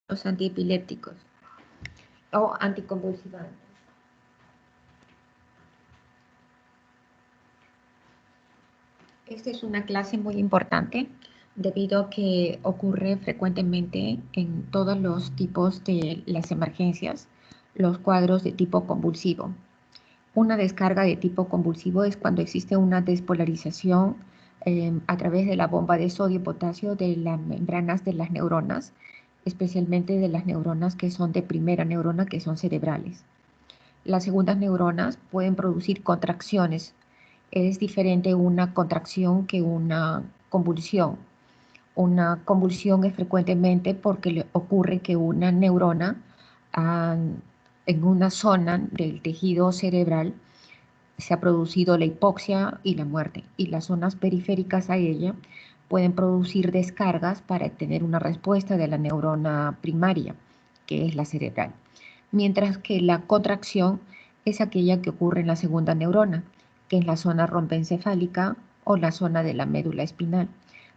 los antiepilépticos o anticonvulsivantes. Esta es una clase muy importante debido a que ocurre frecuentemente en todos los tipos de las emergencias, los cuadros de tipo convulsivo. Una descarga de tipo convulsivo es cuando existe una despolarización a través de la bomba de sodio y potasio de las membranas de las neuronas, especialmente de las neuronas que son de primera neurona, que son cerebrales. Las segundas neuronas pueden producir contracciones. Es diferente una contracción que una convulsión. Una convulsión es frecuentemente porque le ocurre que una neurona en una zona del tejido cerebral se ha producido la hipoxia y la muerte, y las zonas periféricas a ella pueden producir descargas para tener una respuesta de la neurona primaria, que es la cerebral, mientras que la contracción es aquella que ocurre en la segunda neurona, que es la zona romboencefálica o la zona de la médula espinal,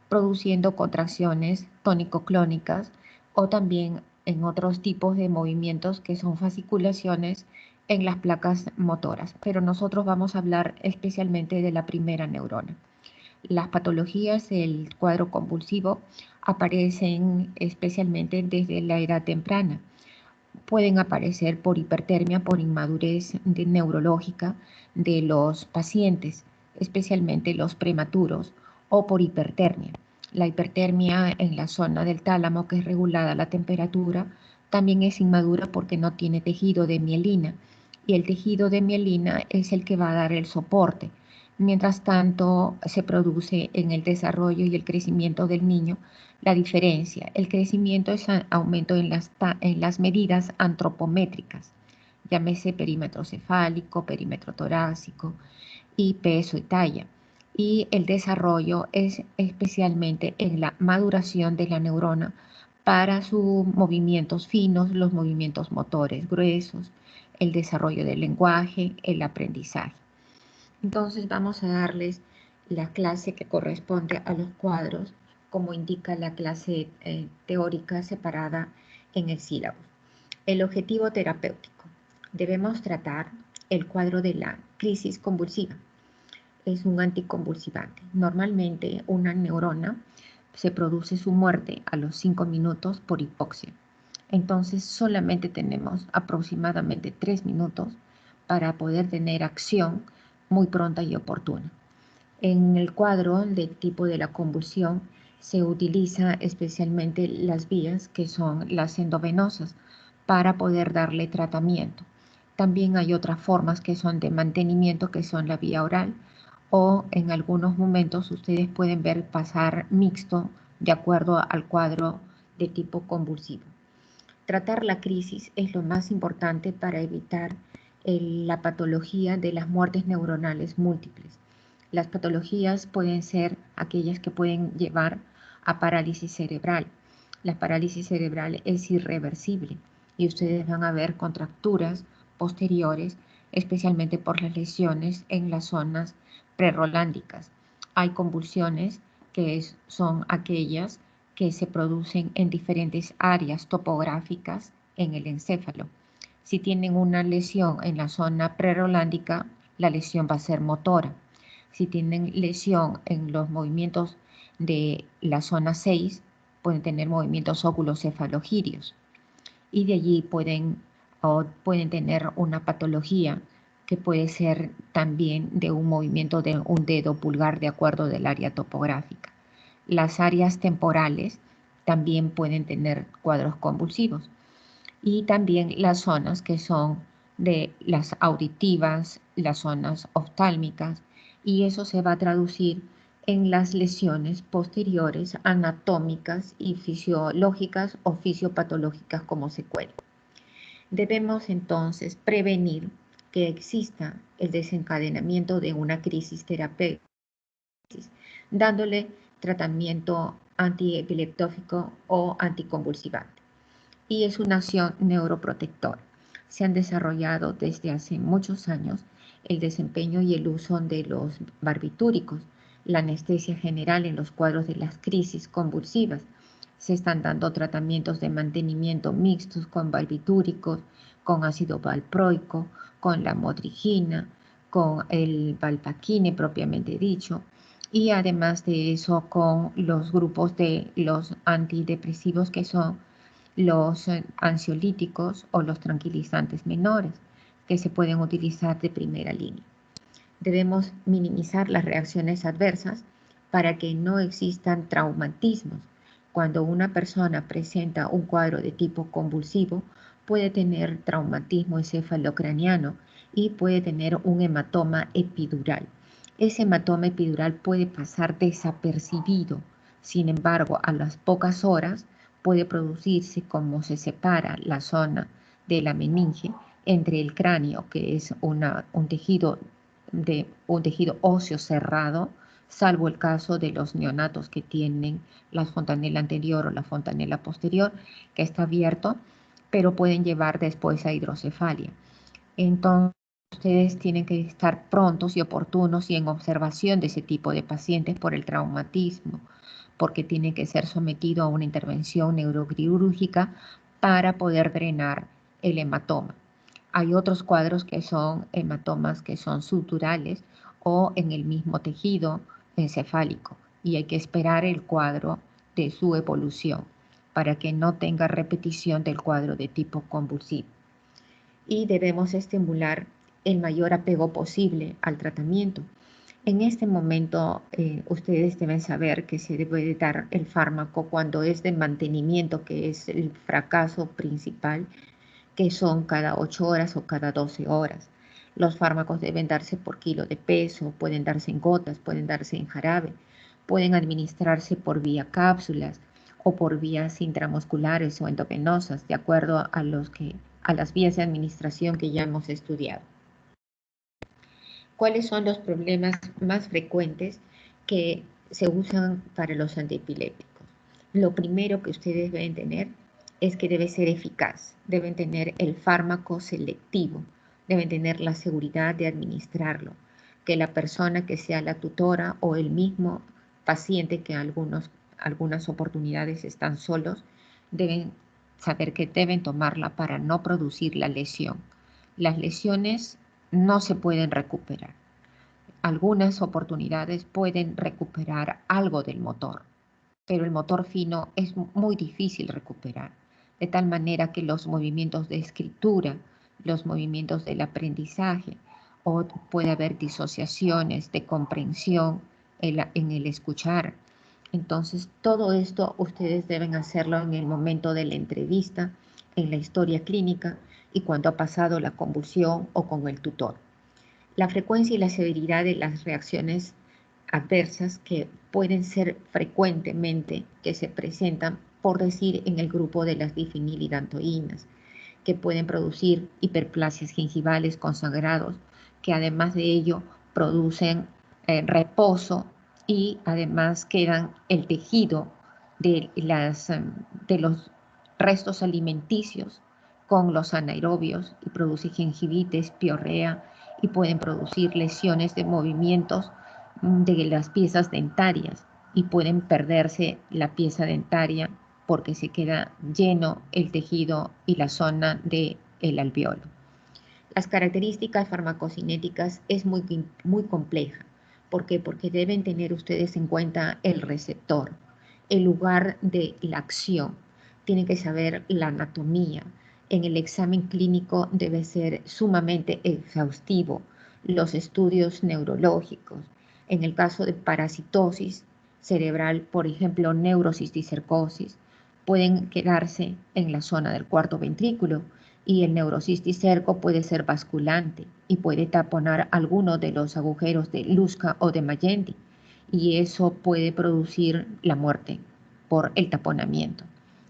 produciendo contracciones tónico-clónicas o también en otros tipos de movimientos que son fasciculaciones en las placas motoras, pero nosotros vamos a hablar especialmente de la primera neurona. Las patologías del cuadro convulsivo aparecen especialmente desde la edad temprana. Pueden aparecer por hipertermia, por inmadurez neurológica de los pacientes, especialmente los prematuros, o por hipertermia. La hipertermia en la zona del tálamo, que es regulada la temperatura, también es inmadura porque no tiene tejido de mielina, y el tejido de mielina es el que va a dar el soporte. Mientras tanto, se produce en el desarrollo y el crecimiento del niño la diferencia. El crecimiento es aumento en las medidas antropométricas, llámese perímetro cefálico, perímetro torácico y peso y talla. Y el desarrollo es especialmente en la maduración de la neurona para sus movimientos finos, los movimientos motores gruesos, el desarrollo del lenguaje, el aprendizaje. Entonces vamos a darles la clase que corresponde a los cuadros, como indica la clase teórica separada en el sílabo. El objetivo terapéutico. Debemos tratar el cuadro de la crisis convulsiva. Es un anticonvulsivante. Normalmente una neurona se produce su muerte a los 5 minutos por hipoxia. Entonces solamente tenemos aproximadamente 3 minutos para poder tener acción muy pronta y oportuna. En el cuadro del tipo de la convulsión se utiliza especialmente las vías que son las endovenosas para poder darle tratamiento. También hay otras formas que son de mantenimiento, que son la vía oral, o en algunos momentos ustedes pueden ver pasar mixto de acuerdo al cuadro de tipo convulsivo. Tratar la crisis es lo más importante para evitar la patología de las muertes neuronales múltiples. Las patologías pueden ser aquellas que pueden llevar a parálisis cerebral. La parálisis cerebral es irreversible y ustedes van a ver contracturas posteriores, especialmente por las lesiones en las zonas prerrolándicas. Hay convulsiones que son aquellas que se producen en diferentes áreas topográficas en el encéfalo. Si tienen una lesión en la zona prerolándica, la lesión va a ser motora. Si tienen lesión en los movimientos de la zona 6, pueden tener movimientos óculocefalogirios. Y de allí pueden tener una patología que puede ser también de un movimiento de un dedo pulgar de acuerdo del área topográfica. Las áreas temporales también pueden tener cuadros convulsivos y también las zonas que son de las auditivas, las zonas oftálmicas, y eso se va a traducir en las lesiones posteriores anatómicas y fisiológicas o fisiopatológicas como secuela. Debemos entonces prevenir que exista el desencadenamiento de una crisis terapéutica, dándole tratamiento antiepileptótico o anticonvulsivante. Y es una acción neuroprotectora. Se han desarrollado desde hace muchos años el desempeño y el uso de los barbitúricos, la anestesia general en los cuadros de las crisis convulsivas, Se están dando tratamientos de mantenimiento mixtos con barbitúricos, con ácido valproico, con la motrigina, con el valpaquine propiamente dicho, y además de eso con los grupos de los antidepresivos que son los ansiolíticos o los tranquilizantes menores que se pueden utilizar de primera línea. Debemos minimizar las reacciones adversas para que no existan traumatismos. Cuando una persona presenta un cuadro de tipo convulsivo, puede tener traumatismo encefalocraniano y puede tener un hematoma epidural. Ese hematoma epidural puede pasar desapercibido. Sin embargo, a las pocas horas puede producirse como se separa la zona de la meninge entre el cráneo, que es un tejido óseo cerrado, salvo el caso de los neonatos que tienen la fontanela anterior o la fontanela posterior, que está abierto, pero pueden llevar después a hidrocefalia. Entonces, ustedes tienen que estar prontos y oportunos y en observación de ese tipo de pacientes por el traumatismo, porque tiene que ser sometido a una intervención neuroquirúrgica para poder drenar el hematoma. Hay otros cuadros que son hematomas que son suturales o en el mismo tejido encefálico y hay que esperar el cuadro de su evolución para que no tenga repetición del cuadro de tipo convulsivo. Y debemos estimular el mayor apego posible al tratamiento. En este momento, ustedes deben saber que se debe dar el fármaco cuando es de mantenimiento, que es el fracaso principal, que son cada 8 horas o cada 12 horas. Los fármacos deben darse por kilo de peso, pueden darse en gotas, pueden darse en jarabe, pueden administrarse por vía cápsulas o por vías intramusculares o endovenosas, de acuerdo a las vías de administración que ya hemos estudiado. ¿Cuáles son los problemas más frecuentes que se usan para los antiepilépticos? Lo primero que ustedes deben tener es que debe ser eficaz, deben tener el fármaco selectivo, deben tener la seguridad de administrarlo, que la persona que sea la tutora o el mismo paciente, que algunas oportunidades están solos, deben saber que deben tomarla para no producir la lesión. Las lesiones no se pueden recuperar. Algunas oportunidades pueden recuperar algo del motor, pero el motor fino es muy difícil recuperar, de tal manera que los movimientos de escritura, los movimientos del aprendizaje, o puede haber disociaciones de comprensión en el escuchar. Entonces, todo esto ustedes deben hacerlo en el momento de la entrevista, en la historia clínica y cuando ha pasado la convulsión o con el tutor. La frecuencia y la severidad de las reacciones adversas que pueden ser frecuentemente que se presentan, por decir, en el grupo de las difenilidantoínas, que pueden producir hiperplasias gingivales con sangrados, que además de ello producen reposo y además quedan el tejido de los restos alimenticios con los anaerobios y produce gingivitis, piorrea y pueden producir lesiones de movimientos de las piezas dentarias y pueden perderse la pieza dentaria porque se queda lleno el tejido y la zona del alveolo. Las características farmacocinéticas es muy compleja. ¿Por qué? Porque deben tener ustedes en cuenta el receptor, el lugar de la acción. Tienen que saber la anatomía. En el examen clínico debe ser sumamente exhaustivo. Los estudios neurológicos. En el caso de parasitosis cerebral, por ejemplo, neurocisticercosis, pueden quedarse en la zona del cuarto ventrículo y el neurocisticerco puede ser basculante y puede taponar alguno de los agujeros de Lusca o de Magendie y eso puede producir la muerte por el taponamiento.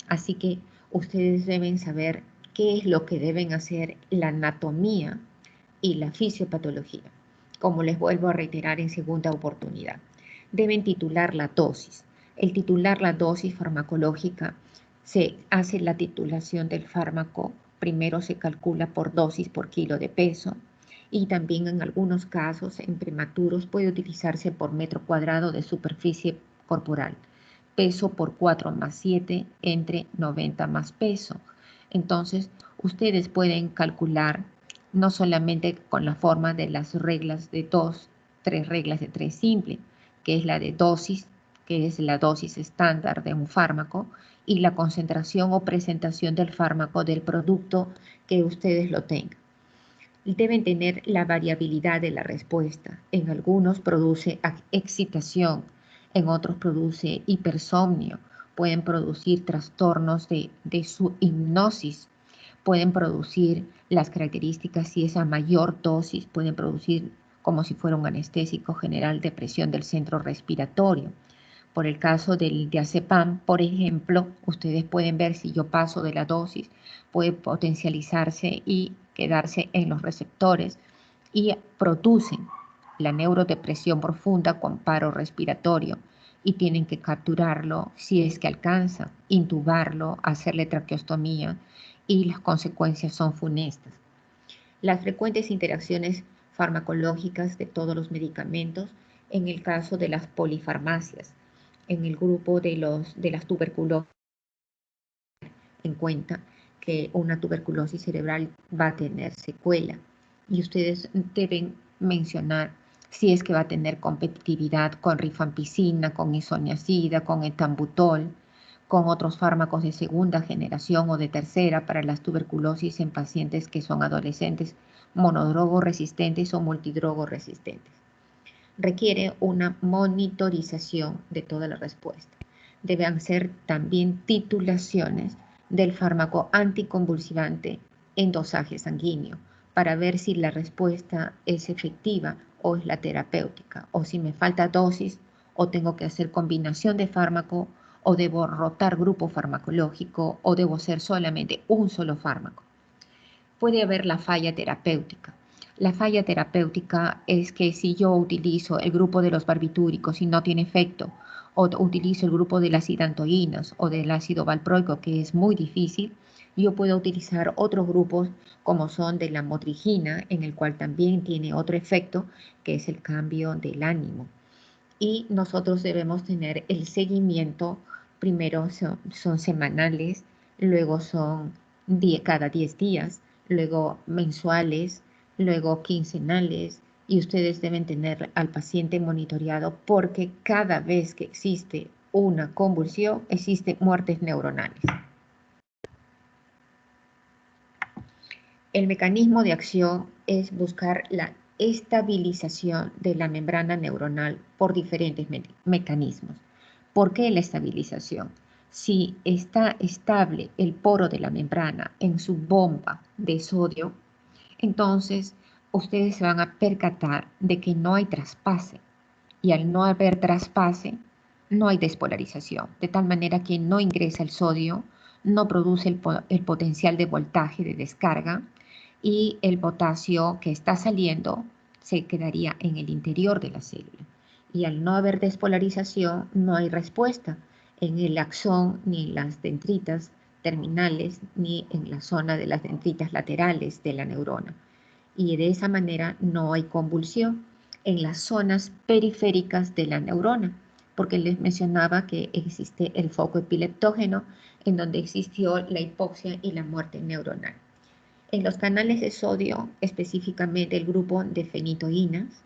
Así que ustedes deben saber qué es lo que deben hacer, la anatomía y la fisiopatología, como les vuelvo a reiterar en segunda oportunidad. Deben titular la dosis. El titular la dosis farmacológica se hace la titulación del fármaco, primero se calcula por dosis por kilo de peso y también en algunos casos en prematuros puede utilizarse por metro cuadrado de superficie corporal, peso por 4 más 7 entre 90 más peso. Entonces, ustedes pueden calcular no solamente con la forma de las reglas de 2, 3 reglas de 3 simple, que es la de dosis, que es la dosis estándar de un fármaco, y la concentración o presentación del fármaco del producto que ustedes lo tengan. Deben tener la variabilidad de la respuesta. En algunos produce excitación, en otros produce hipersomnio, pueden producir trastornos de su hipnosis, pueden producir las características, si es a mayor dosis, pueden producir como si fuera un anestésico general, depresión del centro respiratorio. Por el caso del diazepam, por ejemplo, ustedes pueden ver si yo paso de la dosis, puede potencializarse y quedarse en los receptores y producen la neurodepresión profunda con paro respiratorio y tienen que capturarlo si es que alcanza, intubarlo, hacerle traqueostomía y las consecuencias son funestas. Las frecuentes interacciones farmacológicas de todos los medicamentos en el caso de las polifarmacias, en el grupo de las tuberculosis, en cuenta que una tuberculosis cerebral va a tener secuela y ustedes deben mencionar si es que va a tener competitividad con rifampicina, con isoniazida, con etambutol, con otros fármacos de segunda generación o de tercera para las tuberculosis en pacientes que son adolescentes, monodrogo resistentes o multidrogo resistentes. Requiere una monitorización de toda la respuesta. Deben hacer también titulaciones del fármaco anticonvulsivante en dosaje sanguíneo para ver si la respuesta es efectiva o es la terapéutica, o si me falta dosis o tengo que hacer combinación de fármaco o debo rotar grupo farmacológico o debo hacer solamente un solo fármaco. Puede haber la falla terapéutica. La falla terapéutica es que si yo utilizo el grupo de los barbitúricos y no tiene efecto, o utilizo el grupo de las hidantoínas o del ácido valproico, que es muy difícil, yo puedo utilizar otros grupos como son de la motrigina, en el cual también tiene otro efecto, que es el cambio del ánimo. Y nosotros debemos tener el seguimiento, primero son semanales, luego son cada 10 días, luego mensuales, luego quincenales, y ustedes deben tener al paciente monitoreado porque cada vez que existe una convulsión, existen muertes neuronales. El mecanismo de acción es buscar la estabilización de la membrana neuronal por diferentes mecanismos. ¿Por qué la estabilización? Si está estable el poro de la membrana en su bomba de sodio, entonces ustedes se van a percatar de que no hay traspase. Y al no haber traspase, no hay despolarización, de tal manera que no ingresa el sodio, no produce el potencial de voltaje de descarga y el potasio que está saliendo se quedaría en el interior de la célula. Y al no haber despolarización, no hay respuesta en el axón ni en las dendritas terminales ni en la zona de las dendritas laterales de la neurona. Y de esa manera no hay convulsión en las zonas periféricas de la neurona, porque les mencionaba que existe el foco epileptógeno en donde existió la hipoxia y la muerte neuronal. En los canales de sodio, específicamente el grupo de fenitoínas,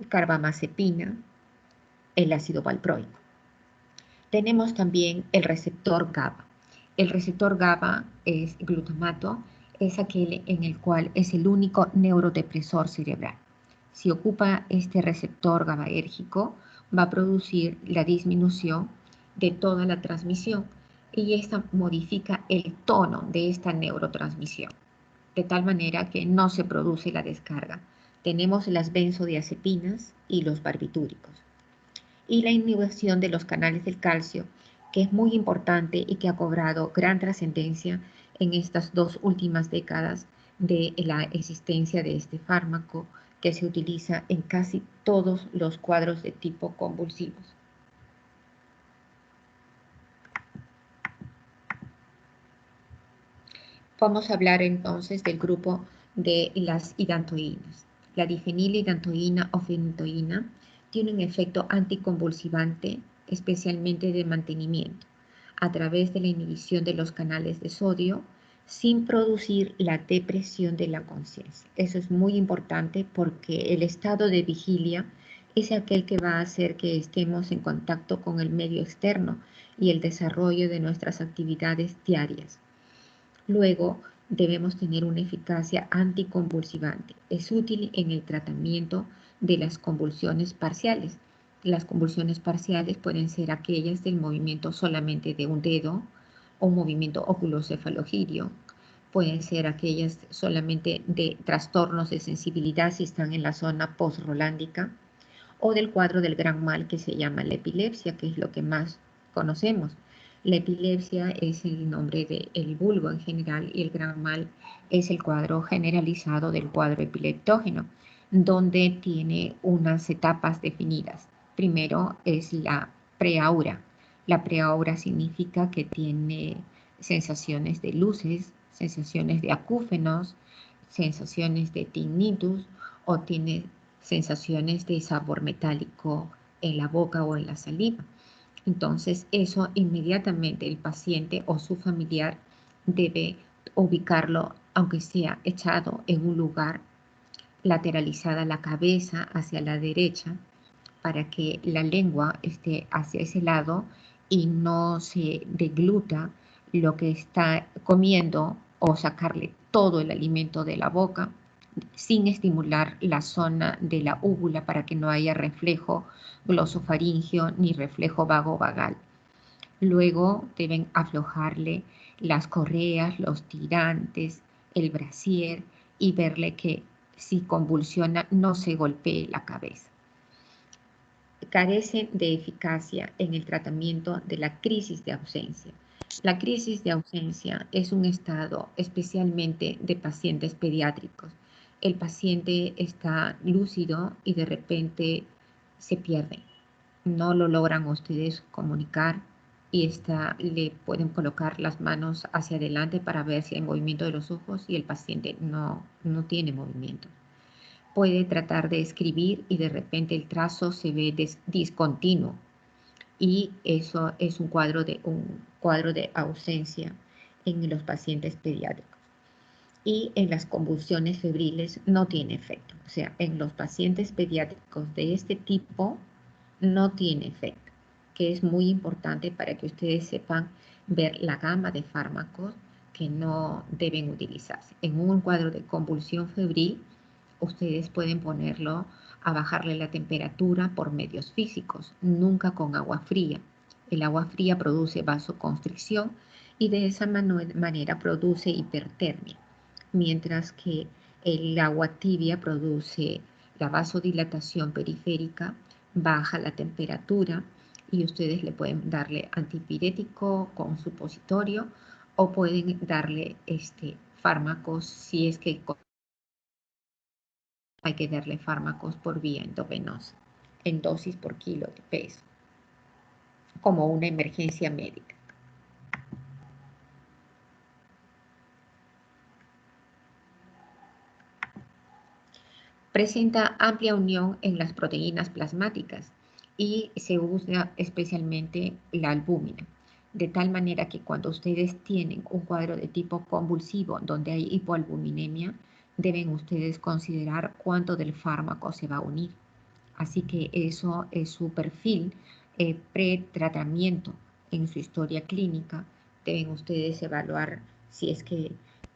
carbamazepina, el ácido valproico. Tenemos también el receptor GABA. El receptor GABA es glutamato, es aquel en el cual es el único neurodepresor cerebral. Si ocupa este receptor GABAérgico, va a producir la disminución de toda la transmisión y esta modifica el tono de esta neurotransmisión, de tal manera que no se produce la descarga. Tenemos las benzodiazepinas y los barbitúricos. Y la inhibición de los canales del calcio, que es muy importante y que ha cobrado gran trascendencia en estas 2 últimas décadas de la existencia de este fármaco que se utiliza en casi todos los cuadros de tipo convulsivos. Vamos a hablar entonces del grupo de las hidantoínas. La difenilidantoína o fenitoína tiene un efecto anticonvulsivante especialmente de mantenimiento, a través de la inhibición de los canales de sodio, sin producir la depresión de la conciencia. Eso es muy importante porque el estado de vigilia es aquel que va a hacer que estemos en contacto con el medio externo y el desarrollo de nuestras actividades diarias. Luego, debemos tener una eficacia anticonvulsivante. Es útil en el tratamiento de las convulsiones parciales. Las convulsiones parciales pueden ser aquellas del movimiento solamente de un dedo o movimiento oculocefalogiro. Pueden ser aquellas solamente de trastornos de sensibilidad si están en la zona postrolándica o del cuadro del gran mal que se llama la epilepsia, que es lo que más conocemos. La epilepsia es el nombre del vulgo en general y el gran mal es el cuadro generalizado del cuadro epileptógeno, donde tiene unas etapas definidas. Primero es la preaura. La preaura significa que tiene sensaciones de luces, sensaciones de acúfenos, sensaciones de tinnitus o tiene sensaciones de sabor metálico en la boca o en la saliva. Entonces, eso inmediatamente el paciente o su familiar debe ubicarlo, aunque sea echado en un lugar, lateralizada la cabeza hacia la derecha, para que la lengua esté hacia ese lado y no se degluta lo que está comiendo o sacarle todo el alimento de la boca sin estimular la zona de la úvula para que no haya reflejo glosofaringeo ni reflejo vagovagal. Luego deben aflojarle las correas, los tirantes, el brasier y verle que si convulsiona no se golpee la cabeza. Carecen de eficacia en el tratamiento de la crisis de ausencia. La crisis de ausencia es un estado especialmente de pacientes pediátricos. El paciente está lúcido y de repente se pierde. No lo logran ustedes comunicar y le pueden colocar las manos hacia adelante para ver si hay movimiento de los ojos y el paciente no tiene movimiento. Puede tratar de escribir y de repente el trazo se ve discontinuo y eso es un cuadro de ausencia en los pacientes pediátricos. Y en las convulsiones febriles no tiene efecto. O sea, en los pacientes pediátricos de este tipo no tiene efecto, que es muy importante para que ustedes sepan ver la gama de fármacos que no deben utilizarse. En un cuadro de convulsión febril, ustedes pueden ponerlo a bajarle la temperatura por medios físicos, nunca con agua fría. El agua fría produce vasoconstricción y de esa manera produce hipertermia, mientras que el agua tibia produce la vasodilatación periférica, baja la temperatura y ustedes le pueden darle antipirético con supositorio o pueden darle fármacos si es que hay que darle fármacos por vía endovenosa, en dosis por kilo de peso, como una emergencia médica. Presenta amplia unión en las proteínas plasmáticas y se usa especialmente la albúmina, de tal manera que cuando ustedes tienen un cuadro de tipo convulsivo donde hay hipoalbuminemia, deben ustedes considerar cuánto del fármaco se va a unir. Así que eso es su perfil pre-tratamiento en su historia clínica. Deben ustedes evaluar si es que,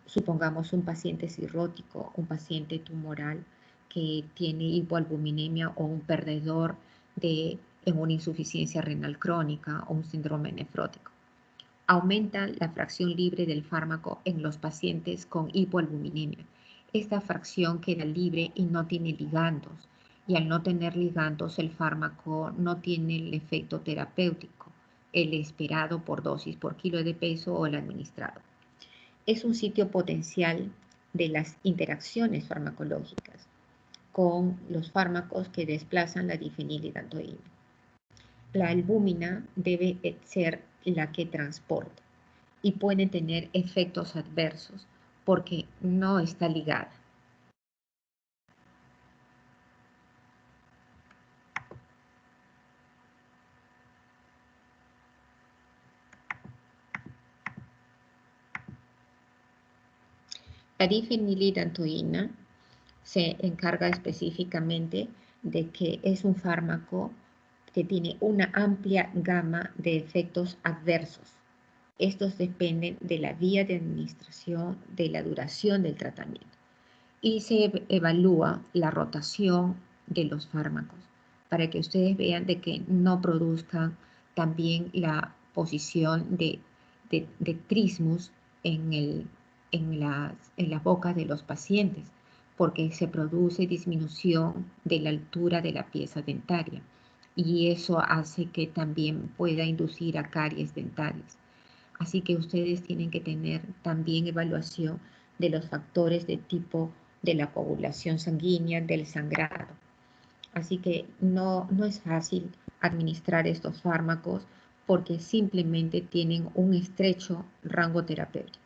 supongamos, un paciente cirrótico, un paciente tumoral que tiene hipoalbuminemia o un perdedor en una insuficiencia renal crónica o un síndrome nefrótico. Aumenta la fracción libre del fármaco en los pacientes con hipoalbuminemia. Esta fracción queda libre y no tiene ligandos, y al no tener ligandos el fármaco no tiene el efecto terapéutico, el esperado por dosis por kilo de peso o el administrado. Es un sitio potencial de las interacciones farmacológicas con los fármacos que desplazan la difenilidantoína. La albúmina debe ser la que transporta y puede tener efectos adversos porque no está ligada. La difenilidantoína se encarga específicamente de que es un fármaco que tiene una amplia gama de efectos adversos. Estos dependen de la vía de administración, de la duración del tratamiento. Y se evalúa la rotación de los fármacos para que ustedes vean de que no produzcan también la posición de trismus en la boca de los pacientes, porque se produce disminución de la altura de la pieza dentaria y eso hace que también pueda inducir a caries dentales. Así que ustedes tienen que tener también evaluación de los factores de tipo de la coagulación sanguínea, del sangrado. Así que no es fácil administrar estos fármacos porque simplemente tienen un estrecho rango terapéutico.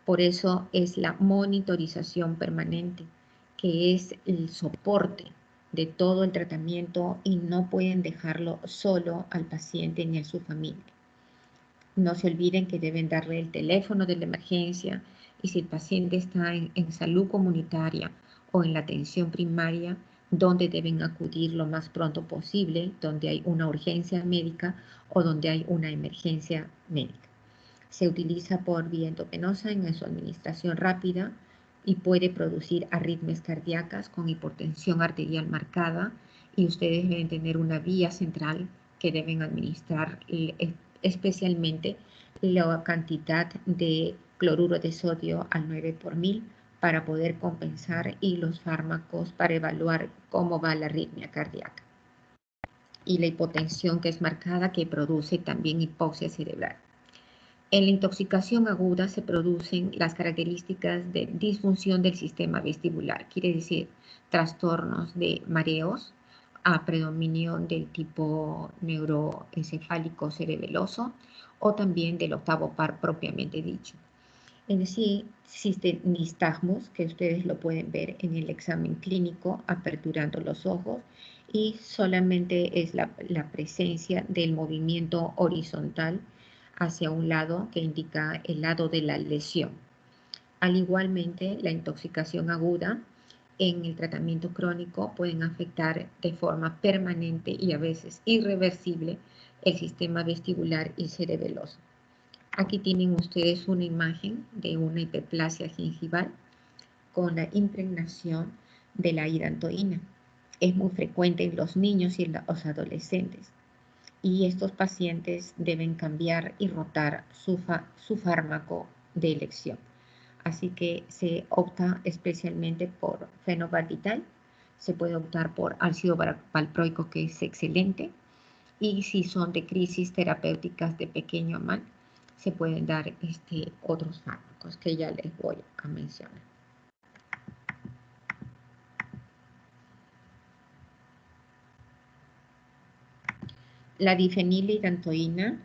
Por eso es la monitorización permanente, que es el soporte de todo el tratamiento y no pueden dejarlo solo al paciente ni a su familia. No se olviden que deben darle el teléfono de la emergencia y si el paciente está en salud comunitaria o en la atención primaria, donde deben acudir lo más pronto posible, donde hay una urgencia médica o donde hay una emergencia médica. Se utiliza por vía endovenosa en su administración rápida y puede producir arritmias cardíacas con hipertensión arterial marcada y ustedes deben tener una vía central que deben administrar especialmente la cantidad de cloruro de sodio al 9 por mil para poder compensar y los fármacos para evaluar cómo va la arritmia cardíaca y la hipotensión que es marcada que produce también hipoxia cerebral. En la intoxicación aguda se producen las características de disfunción del sistema vestibular, quiere decir trastornos de mareos, a predominio del tipo neuroencefálico cerebeloso o también del octavo par propiamente dicho. En sí existe nistagmus, que ustedes lo pueden ver en el examen clínico aperturando los ojos y solamente es la presencia del movimiento horizontal hacia un lado que indica el lado de la lesión. Al igualmente, la intoxicación aguda en el tratamiento crónico pueden afectar de forma permanente y a veces irreversible el sistema vestibular y cerebeloso. Aquí tienen ustedes una imagen de una hiperplasia gingival con la impregnación de la hidantoína. Es muy frecuente en los niños y en los adolescentes. Y estos pacientes deben cambiar y rotar su fármaco de elección. Así que se opta especialmente por fenobarbital, se puede optar por ácido valproico, que es excelente, y si son de crisis terapéuticas de pequeño mal, se pueden dar otros fármacos que ya les voy a mencionar. La difenilidantoína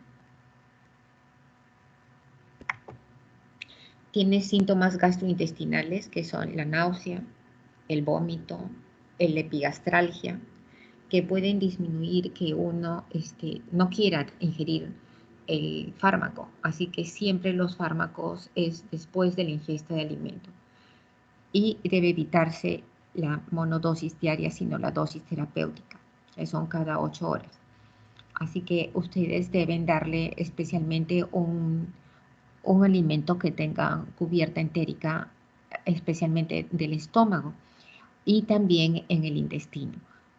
tiene síntomas gastrointestinales que son la náusea, el vómito, la epigastralgia, que pueden disminuir que uno no quiera ingerir el fármaco. Así que siempre los fármacos es después de la ingesta de alimento. Y debe evitarse la monodosis diaria, sino la dosis terapéutica, que son cada 8 horas. Así que ustedes deben darle especialmente un alimento que tenga cubierta entérica, especialmente del estómago y también en el intestino.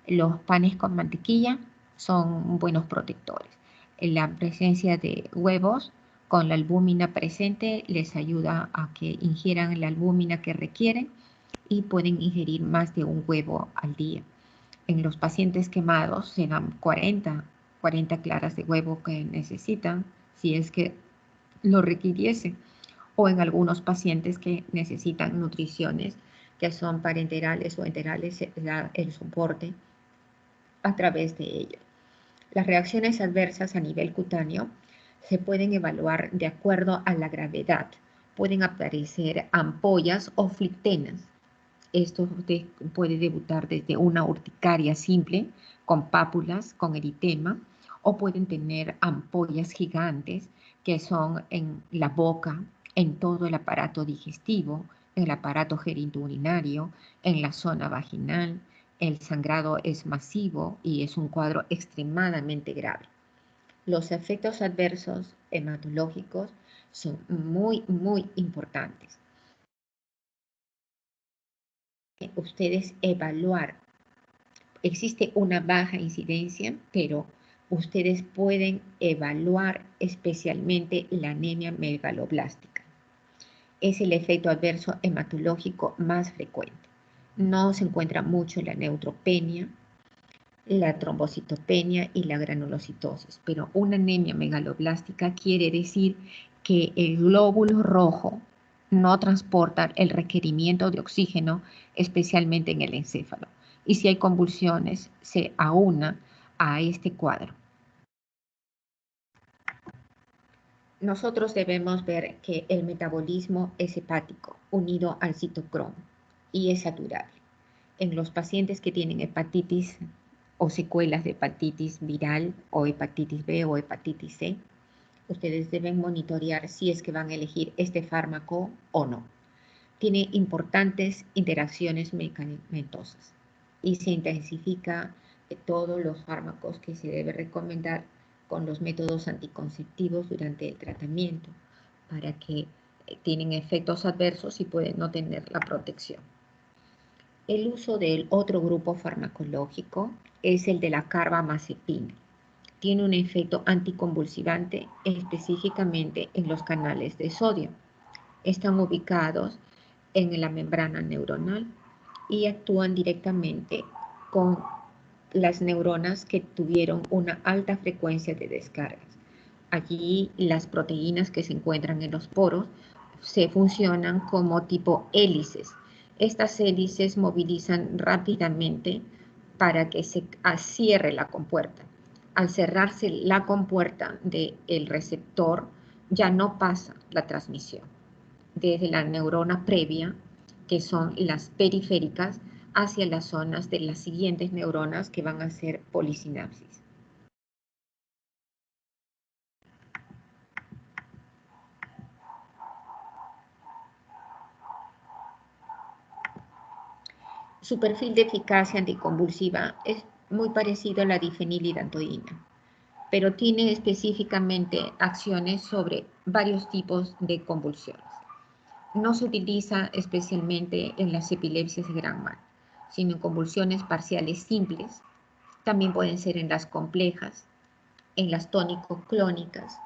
Los panes con mantequilla son buenos protectores. La presencia de huevos con la albúmina presente les ayuda a que ingieran la albúmina que requieren y pueden ingerir más de un huevo al día. En los pacientes quemados se dan 40 claras de huevo que necesitan si es que lo requiriese, o en algunos pacientes que necesitan nutriciones que son parenterales o enterales, se da el soporte a través de ello. Las reacciones adversas a nivel cutáneo se pueden evaluar de acuerdo a la gravedad. Pueden aparecer ampollas o flictenas. Esto puede debutar desde una urticaria simple, con pápulas, con eritema, o pueden tener ampollas gigantes que son en la boca, en todo el aparato digestivo, el aparato genitourinario, en la zona vaginal. El sangrado es masivo y es un cuadro extremadamente grave. Los efectos adversos hematológicos son muy importantes. Ustedes evaluar. Existe una baja incidencia, pero ustedes pueden evaluar especialmente la anemia megaloblástica. Es el efecto adverso hematológico más frecuente. No se encuentra mucho la neutropenia, la trombocitopenia y la granulocitosis, pero una anemia megaloblástica quiere decir que el glóbulo rojo no transporta el requerimiento de oxígeno, especialmente en el encéfalo. Y si hay convulsiones, se aúna a este cuadro. Nosotros debemos ver que el metabolismo es hepático, unido al citocromo, y es saturable. En los pacientes que tienen hepatitis o secuelas de hepatitis viral o hepatitis B o hepatitis C, ustedes deben monitorear si es que van a elegir este fármaco o no. Tiene importantes interacciones medicamentosas y se intensifica todos los fármacos que se debe recomendar con los métodos anticonceptivos durante el tratamiento para que tienen efectos adversos y pueden no tener la protección. El uso del otro grupo farmacológico es el de la carbamazepina. Tiene un efecto anticonvulsivante específicamente en los canales de sodio. Están ubicados en la membrana neuronal y actúan directamente con las neuronas que tuvieron una alta frecuencia de descargas. Allí las proteínas que se encuentran en los poros se funcionan como tipo hélices. Estas hélices movilizan rápidamente para que se cierre la compuerta. Al cerrarse la compuerta del receptor, ya no pasa la transmisión desde la neurona previa, que son las periféricas, hacia las zonas de las siguientes neuronas que van a ser polisinapsis. Su perfil de eficacia anticonvulsiva es muy parecido a la difenilidantoína, pero tiene específicamente acciones sobre varios tipos de convulsiones. No se utiliza especialmente en las epilepsias de gran mal, sino en convulsiones parciales simples. También pueden ser en las complejas, en las tónico-clónicas,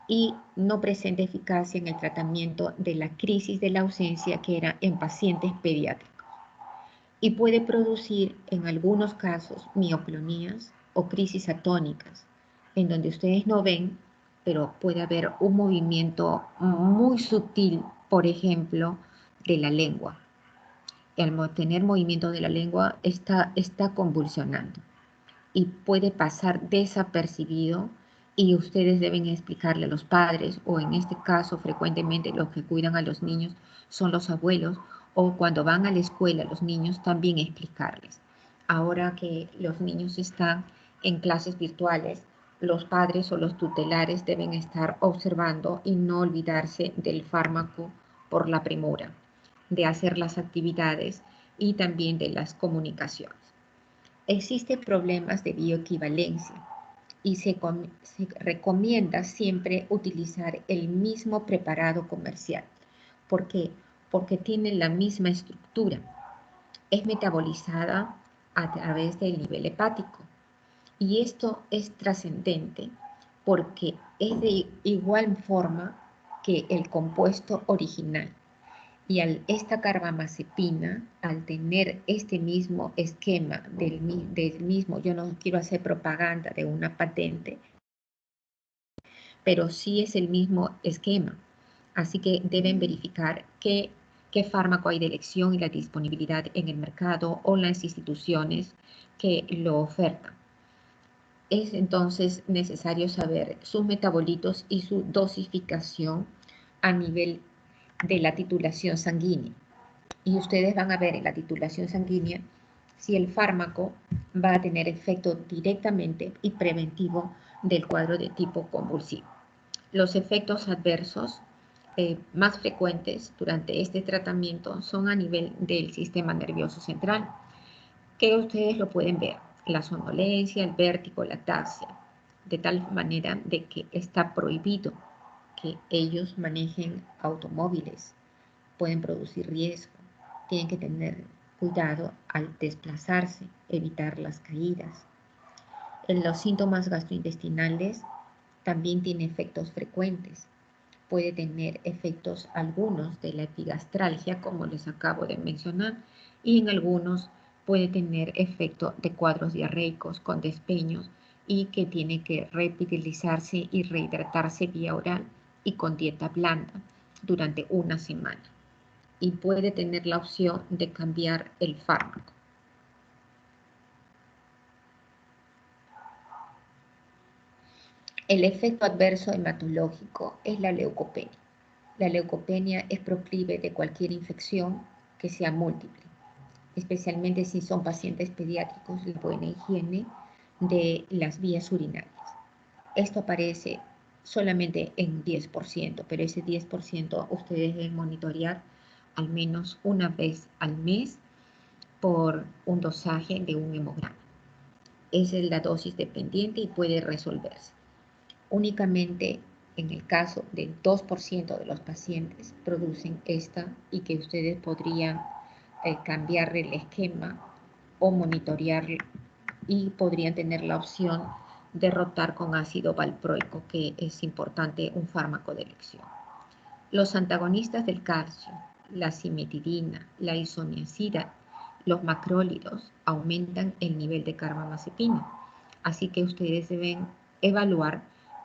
y no presenta eficacia en el tratamiento de la crisis de la ausencia que era en pacientes pediátricos. Y puede producir en algunos casos mioclonías o crisis atónicas, en donde ustedes no ven, pero puede haber un movimiento muy sutil, por ejemplo, de la lengua. Al tener movimiento de la lengua está convulsionando y puede pasar desapercibido y ustedes deben explicarle a los padres, o en este caso frecuentemente los que cuidan a los niños son los abuelos, o cuando van a la escuela los niños también explicarles. Ahora que los niños están en clases virtuales, los padres o los tutelares deben estar observando y no olvidarse del fármaco por la premura, de hacer las actividades y también de las comunicaciones. Existen problemas de bioequivalencia y se recomienda siempre utilizar el mismo preparado comercial. ¿Por qué? Porque tiene la misma estructura. Es metabolizada a través del nivel hepático. Y esto es trascendente porque es de igual forma que el compuesto original. Y esta carbamazepina, al tener este mismo esquema del mismo, yo no quiero hacer propaganda de una patente, pero sí es el mismo esquema. Así que deben verificar qué fármaco hay de elección y la disponibilidad en el mercado o las instituciones que lo ofertan. Es entonces necesario saber sus metabolitos y su dosificación a nivel de la titulación sanguínea. Y ustedes van a ver en la titulación sanguínea si el fármaco va a tener efecto directamente y preventivo del cuadro de tipo convulsivo. Los efectos adversos más frecuentes durante este tratamiento son a nivel del sistema nervioso central, que ustedes lo pueden ver, la somnolencia, el vértigo, la ataxia, de tal manera de que está prohibido que ellos manejen automóviles, pueden producir riesgo, tienen que tener cuidado al desplazarse, evitar las caídas. En los síntomas gastrointestinales también tiene efectos frecuentes. Puede tener efectos algunos de la epigastralgia, como les acabo de mencionar, y en algunos puede tener efecto de cuadros diarreicos con despeños y que tiene que reepitelizarse y rehidratarse vía oral y con dieta blanda durante una semana. Y puede tener la opción de cambiar el fármaco. El efecto adverso hematológico es la leucopenia. La leucopenia es proclive de cualquier infección que sea múltiple, especialmente si son pacientes pediátricos, la buena higiene de las vías urinarias. Esto aparece solamente en 10%, pero ese 10% ustedes deben monitorear al menos una vez al mes por un dosaje de un hemograma. Esa es la dosis dependiente y puede resolverse. Únicamente en el caso del 2% de los pacientes producen esta y que ustedes podrían cambiar el esquema o monitorear y podrían tener la opción de rotar con ácido valproico, que es importante, un fármaco de elección. Los antagonistas del calcio, la cimetidina, la isoniazida, los macrólidos aumentan el nivel de carbamazepina, así que ustedes deben evaluar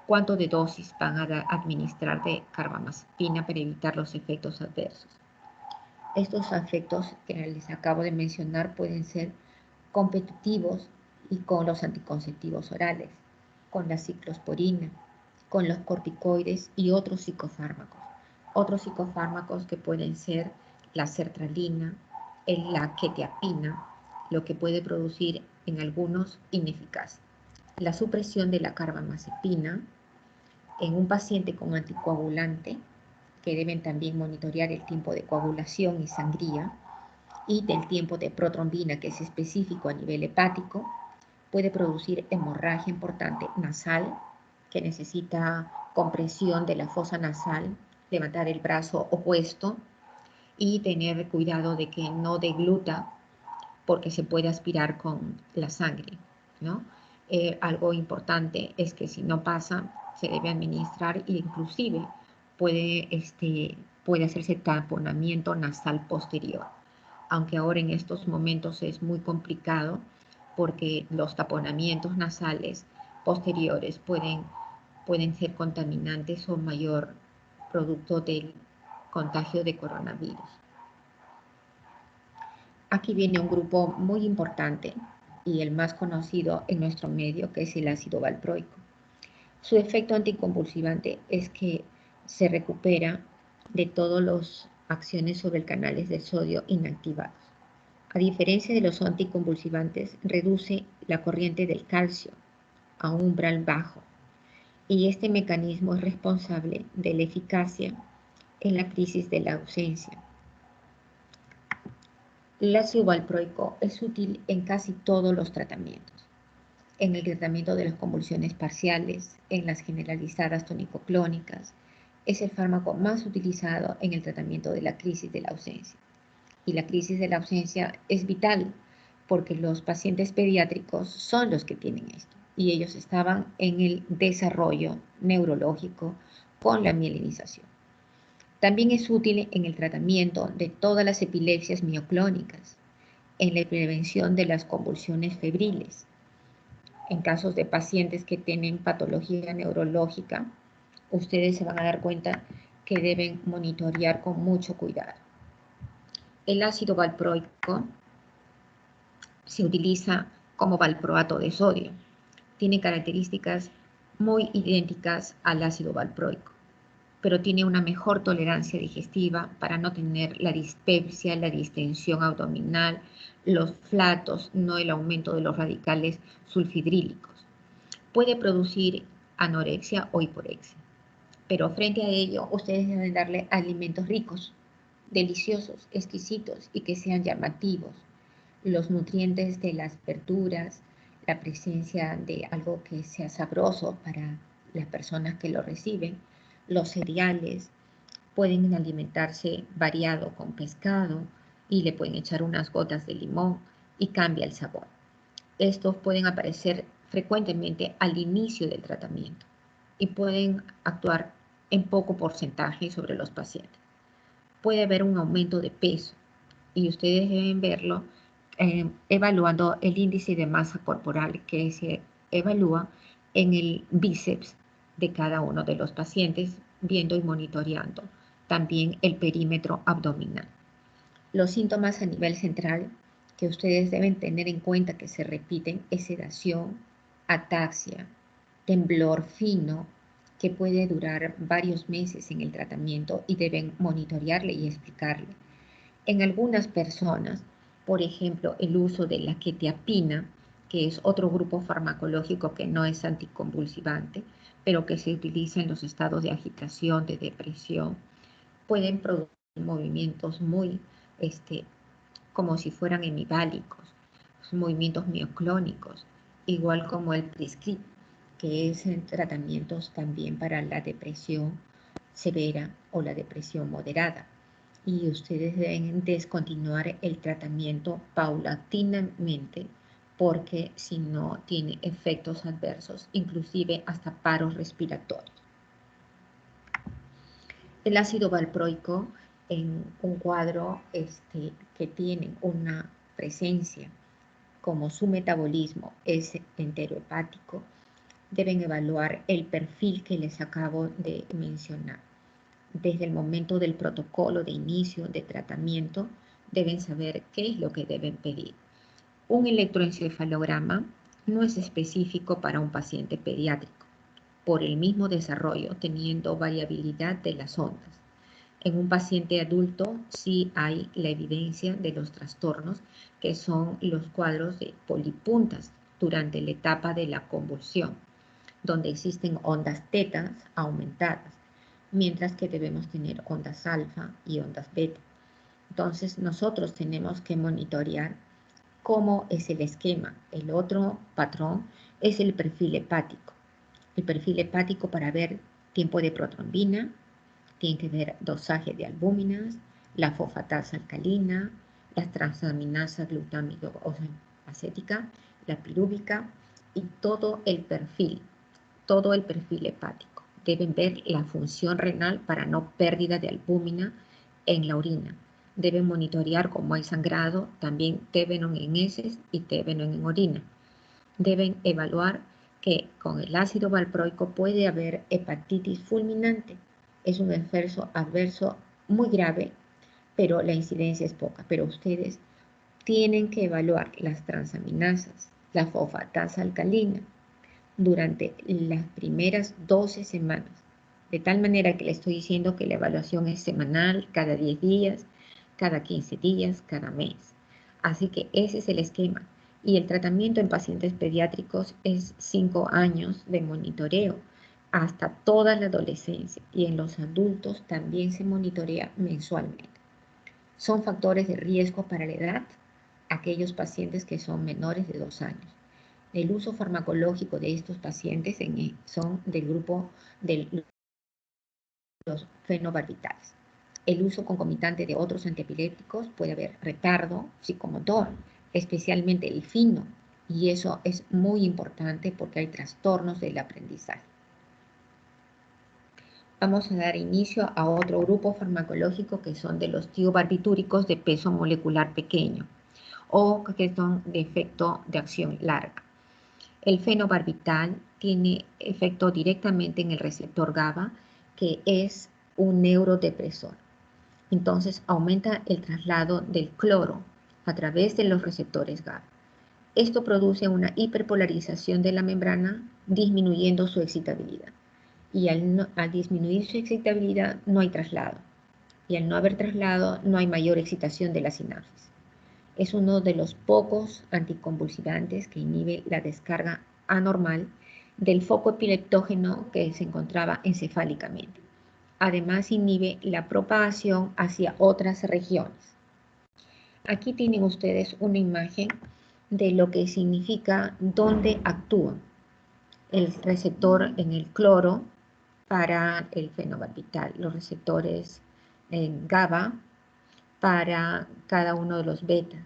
cuánto de dosis van a administrar de carbamazepina para evitar los efectos adversos. Estos efectos que les acabo de mencionar pueden ser competitivos y con los anticonceptivos orales, con la ciclosporina, con los corticoides y otros psicofármacos. Otros psicofármacos que pueden ser la sertralina, la quetiapina, lo que puede producir en algunos ineficacia. La supresión de la carbamazepina en un paciente con anticoagulante, que deben también monitorear el tiempo de coagulación y sangría, y del tiempo de protrombina, que es específico a nivel hepático, puede producir hemorragia importante nasal, que necesita compresión de la fosa nasal, levantar el brazo opuesto y tener cuidado de que no degluta porque se puede aspirar con la sangre, ¿no? Algo importante es que si no pasa, se debe administrar e inclusive puede hacerse taponamiento nasal posterior, aunque ahora en estos momentos es muy complicado porque los taponamientos nasales posteriores pueden ser contaminantes o mayor producto del contagio de coronavirus. Aquí viene un grupo muy importante y el más conocido en nuestro medio, que es el ácido valproico. Su efecto anticonvulsivante es que se recupera de todas las acciones sobre el canales de sodio inactivados. A diferencia de los anticonvulsivantes, reduce la corriente del calcio a un umbral bajo y este mecanismo es responsable de la eficacia en la crisis de la ausencia. El ácido valproico es útil en casi todos los tratamientos. En el tratamiento de las convulsiones parciales, en las generalizadas tónico-clónicas, es el fármaco más utilizado en el tratamiento de la crisis de la ausencia. Y la crisis de la ausencia es vital porque los pacientes pediátricos son los que tienen esto y ellos estaban en el desarrollo neurológico con la mielinización. También es útil en el tratamiento de todas las epilepsias mioclónicas, en la prevención de las convulsiones febriles. En casos de pacientes que tienen patología neurológica, ustedes se van a dar cuenta que deben monitorear con mucho cuidado. El ácido valproico se utiliza como valproato de sodio. Tiene características muy idénticas al ácido valproico, pero tiene una mejor tolerancia digestiva para no tener la dispepsia, la distensión abdominal, los flatos, no el aumento de los radicales sulfidrílicos. Puede producir anorexia o hiporexia, Pero frente a ello, ustedes deben darle alimentos ricos, deliciosos, exquisitos y que sean llamativos. Los nutrientes de las verduras, la presencia de algo que sea sabroso para las personas que lo reciben, los cereales, pueden alimentarse variado con pescado y le pueden echar unas gotas de limón y cambia el sabor. Estos pueden aparecer frecuentemente al inicio del tratamiento y pueden actuar en poco porcentaje sobre los pacientes. Puede haber un aumento de peso y ustedes deben verlo evaluando el índice de masa corporal que se evalúa en el bíceps de cada uno de los pacientes, viendo y monitoreando también el perímetro abdominal. Los síntomas a nivel central que ustedes deben tener en cuenta que se repiten es sedación, ataxia, temblor fino, que puede durar varios meses en el tratamiento y deben monitorearle y explicarle. En algunas personas, por ejemplo, el uso de la quetiapina, que es otro grupo farmacológico que no es anticonvulsivante, pero que se utiliza en los estados de agitación, de depresión, pueden producir movimientos muy, como si fueran hemiválicos, movimientos mioclónicos, igual como el Prescript, que es en tratamientos también para la depresión severa o la depresión moderada. Y ustedes deben descontinuar el tratamiento paulatinamente porque si no tiene efectos adversos, inclusive hasta paros respiratorios. El ácido valproico en un cuadro que tiene una presencia como su metabolismo es enterohepático, deben evaluar el perfil que les acabo de mencionar. Desde el momento del protocolo de inicio de tratamiento, deben saber qué es lo que deben pedir. Un electroencefalograma no es específico para un paciente pediátrico, por el mismo desarrollo, teniendo variabilidad de las ondas. En un paciente adulto sí hay la evidencia de los trastornos, que son los cuadros de polipuntas durante la etapa de la convulsión, donde existen ondas tetas aumentadas, mientras que debemos tener ondas alfa y ondas beta. Entonces nosotros tenemos que monitorear cómo es el esquema. El otro patrón es el perfil hepático. El perfil hepático para ver tiempo de protrombina, tiene que ver dosaje de albúminas, la fosfatasa alcalina, las transaminasas glutámico acética, la pirúvica y todo el perfil hepático. Deben ver la función renal para no pérdida de albúmina en la orina. Deben monitorear cómo hay sangrado, también T-venón en heces y T-venón en orina. Deben evaluar que con el ácido valproico puede haber hepatitis fulminante. Es un efecto adverso muy grave, pero la incidencia es poca. Pero ustedes tienen que evaluar las transaminasas, la fosfatasa alcalina, durante las primeras 12 semanas. De tal manera que le estoy diciendo que la evaluación es semanal, cada 10 días, cada 15 días, cada mes. Así que ese es el esquema. Y el tratamiento en pacientes pediátricos es 5 años de monitoreo hasta toda la adolescencia. Y en los adultos también se monitorea mensualmente. Son factores de riesgo para la edad aquellos pacientes que son menores de 2 años. El uso farmacológico de estos pacientes son del grupo de los fenobarbitales. El uso concomitante de otros antiepilépticos puede haber retardo psicomotor, especialmente el fino, y eso es muy importante porque hay trastornos del aprendizaje. Vamos a dar inicio a otro grupo farmacológico que son de los tiobarbitúricos de peso molecular pequeño o que son de efecto de acción larga. El fenobarbital tiene efecto directamente en el receptor GABA, que es un neurodepresor. Entonces aumenta el traslado del cloro a través de los receptores GABA. Esto produce una hiperpolarización de la membrana, disminuyendo su excitabilidad. Y al disminuir su excitabilidad no hay traslado. Y al no haber traslado no hay mayor excitación de la sinapsis. Es uno de los pocos anticonvulsivantes que inhibe la descarga anormal del foco epileptógeno que se encontraba encefálicamente. Además, inhibe la propagación hacia otras regiones. Aquí tienen ustedes una imagen de lo que significa dónde actúa el receptor en el cloro para el fenobarbital, los receptores en GABA para cada uno de los beta,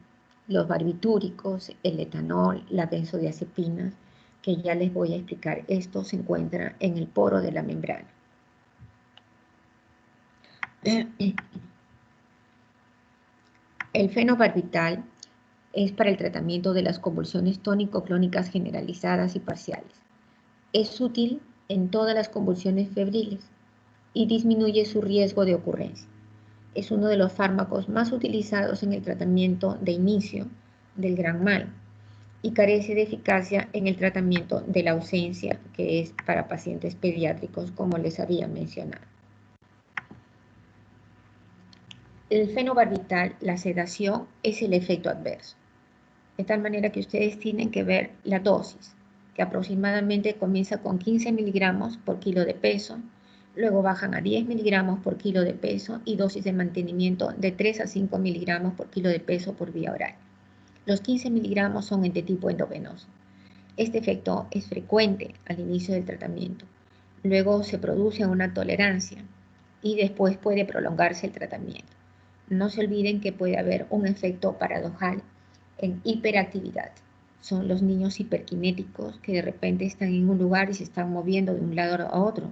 los barbitúricos, el etanol, las benzodiazepinas, que ya les voy a explicar. Esto se encuentra en el poro de la membrana. El fenobarbital es para el tratamiento de las convulsiones tónico-clónicas generalizadas y parciales. Es útil en todas las convulsiones febriles y disminuye su riesgo de ocurrencia. Es uno de los fármacos más utilizados en el tratamiento de inicio del gran mal y carece de eficacia en el tratamiento de la ausencia, que es para pacientes pediátricos, como les había mencionado. El fenobarbital, la sedación, es el efecto adverso. De tal manera que ustedes tienen que ver la dosis, que aproximadamente comienza con 15 miligramos por kilo de peso, luego bajan a 10 miligramos por kilo de peso y dosis de mantenimiento de 3 a 5 miligramos por kilo de peso por vía oral. Los 15 miligramos son de tipo endovenoso. Este efecto es frecuente al inicio del tratamiento. Luego se produce una tolerancia y después puede prolongarse el tratamiento. No se olviden que puede haber un efecto paradojal en hiperactividad. Son los niños hiperkinéticos que de repente están en un lugar y se están moviendo de un lado a otro.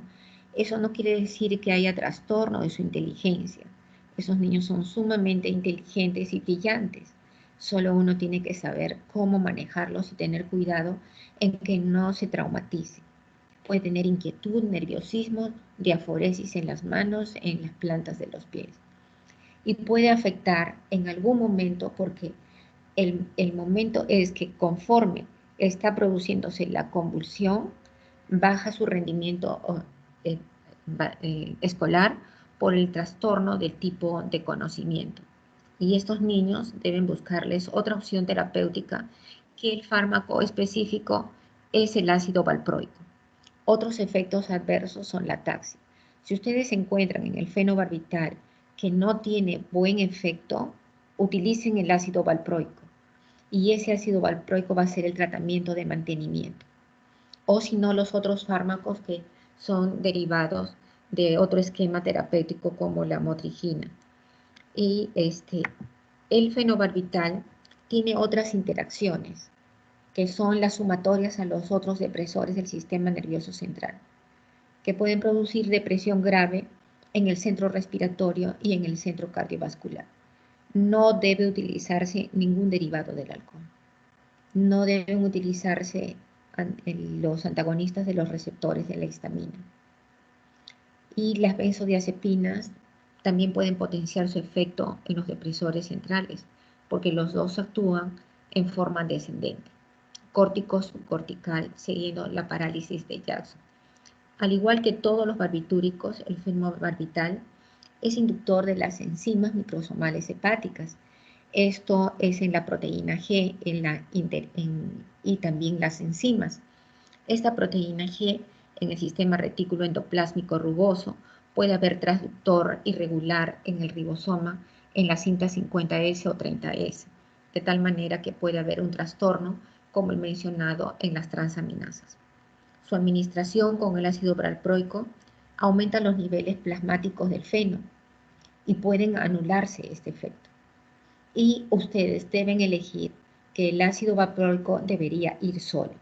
Eso no quiere decir que haya trastorno de su inteligencia. Esos niños son sumamente inteligentes y brillantes. Solo uno tiene que saber cómo manejarlos y tener cuidado en que no se traumatice. Puede tener inquietud, nerviosismo, diaforesis en las manos, en las plantas de los pies. Y puede afectar en algún momento porque el momento es que conforme está produciéndose la convulsión, baja su rendimiento escolar por el trastorno del tipo de conocimiento. Y estos niños deben buscarles otra opción terapéutica que el fármaco específico es el ácido valproico. Otros efectos adversos son la ataxia. Si ustedes se encuentran en el fenobarbital que no tiene buen efecto, utilicen el ácido valproico. Y ese ácido valproico va a ser el tratamiento de mantenimiento. O si no, los otros fármacos que son derivados de otro esquema terapéutico como la motrigina. Y el fenobarbital tiene otras interacciones que son las sumatorias a los otros depresores del sistema nervioso central, que pueden producir depresión grave en el centro respiratorio y en el centro cardiovascular. No debe utilizarse ningún derivado del alcohol. No deben utilizarse los antagonistas de los receptores de la histamina. Y las benzodiazepinas también pueden potenciar su efecto en los depresores centrales, porque los dos actúan en forma descendente, córtico-subcortical, siguiendo la parálisis de Jackson. Al igual que todos los barbitúricos, el fenobarbital es inductor de las enzimas microsomales hepáticas. Esto es en la proteína G y también las enzimas. Esta proteína G en el sistema retículo endoplásmico rugoso puede haber transductor irregular en el ribosoma en la cinta 50S o 30S, de tal manera que puede haber un trastorno como el mencionado en las transaminasas. Su administración con el ácido valproico aumenta los niveles plasmáticos del feno y pueden anularse este efecto. Y ustedes deben elegir que el ácido valproico debería ir solo.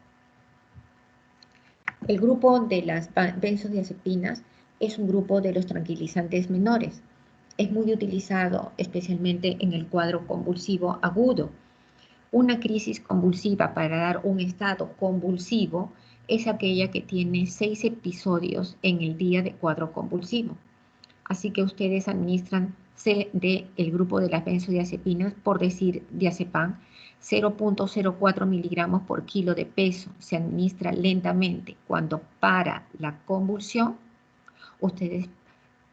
El grupo de las benzodiazepinas es un grupo de los tranquilizantes menores. Es muy utilizado especialmente en el cuadro convulsivo agudo. Una crisis convulsiva para dar un estado convulsivo es aquella que tiene 6 episodios en el día de cuadro convulsivo. Así que ustedes administran el grupo de las benzodiazepinas, por decir diazepam, 0.04 miligramos por kilo de peso. Se administra lentamente. Cuando para la convulsión, ustedes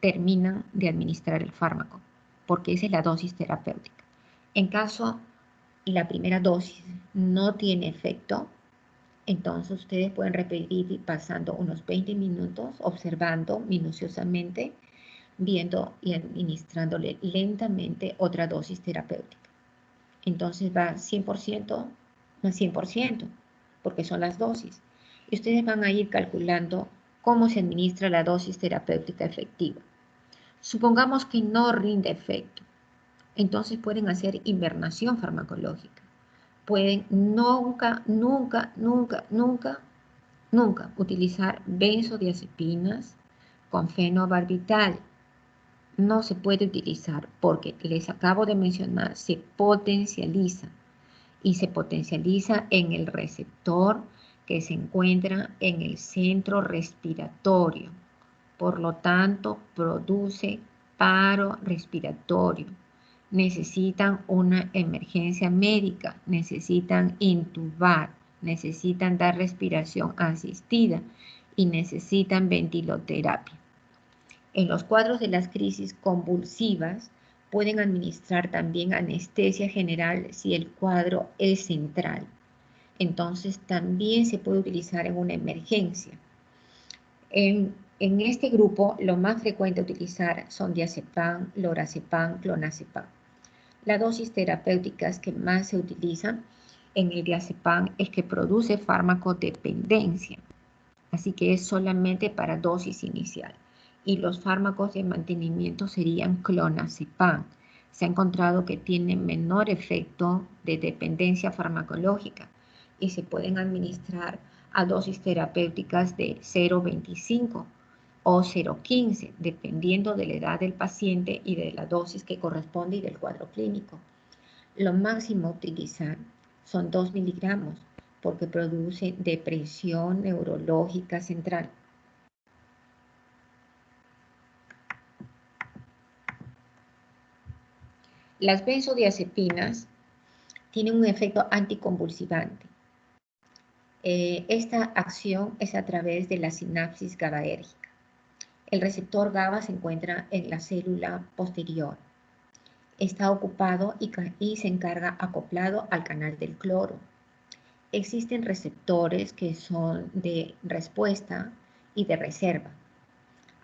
terminan de administrar el fármaco, porque esa es la dosis terapéutica. En caso la primera dosis no tiene efecto, entonces ustedes pueden repetir pasando unos 20 minutos observando minuciosamente viendo y administrándole lentamente otra dosis terapéutica. Entonces va 100% más 100%, porque son las dosis. Y ustedes van a ir calculando cómo se administra la dosis terapéutica efectiva. Supongamos que no rinde efecto. Entonces pueden hacer invernación farmacológica. Pueden nunca utilizar benzodiazepinas con fenobarbital. No se puede utilizar porque les acabo de mencionar, se potencializa y se potencializa en el receptor que se encuentra en el centro respiratorio. Por lo tanto, produce paro respiratorio. Necesitan una emergencia médica, necesitan intubar, necesitan dar respiración asistida y necesitan ventiloterapia. En los cuadros de las crisis convulsivas pueden administrar también anestesia general si el cuadro es central. Entonces también se puede utilizar en una emergencia. En este grupo, lo más frecuente a utilizar son diazepam, lorazepam, clonazepam. Las dosis terapéuticas que más se utilizan en el diazepam es que produce farmacodependencia, así que es solamente para dosis inicial. Y los fármacos de mantenimiento serían clonazepam. Se ha encontrado que tienen menor efecto de dependencia farmacológica y se pueden administrar a dosis terapéuticas de 0,25 o 0,15, dependiendo de la edad del paciente y de la dosis que corresponde y del cuadro clínico. Lo máximo a utilizar son 2 miligramos porque produce depresión neurológica central. Las benzodiazepinas tienen un efecto anticonvulsivante. Esta acción es a través de la sinapsis GABAérgica. El receptor GABA se encuentra en la célula posterior. Está ocupado y se encarga acoplado al canal del cloro. Existen receptores que son de respuesta y de reserva.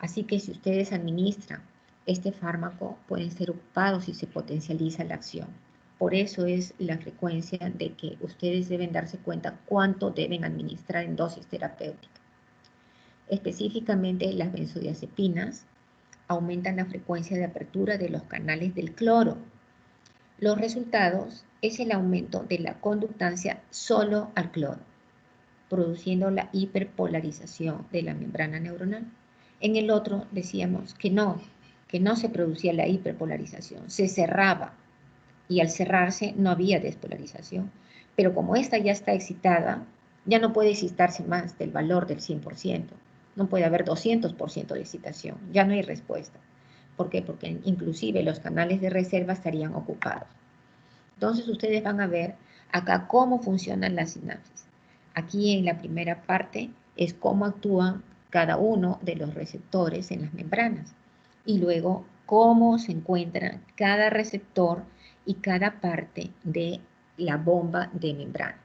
Así que si ustedes administran este fármaco, pueden ser ocupados y se potencializa la acción. Por eso es la frecuencia de que ustedes deben darse cuenta cuánto deben administrar en dosis terapéutica. Específicamente las benzodiazepinas aumentan la frecuencia de apertura de los canales del cloro. Los resultados es el aumento de la conductancia solo al cloro, produciendo la hiperpolarización de la membrana neuronal. En el otro decíamos que no se producía la hiperpolarización, se cerraba y al cerrarse no había despolarización. Pero como esta ya está excitada, ya no puede excitarse más del valor del 100%, no puede haber 200% de excitación, ya no hay respuesta. ¿Por qué? Porque inclusive los canales de reserva estarían ocupados. Entonces ustedes van a ver acá cómo funcionan las sinapsis. Aquí en la primera parte es cómo actúan cada uno de los receptores en las membranas y luego cómo se encuentra cada receptor y cada parte de la bomba de membrana.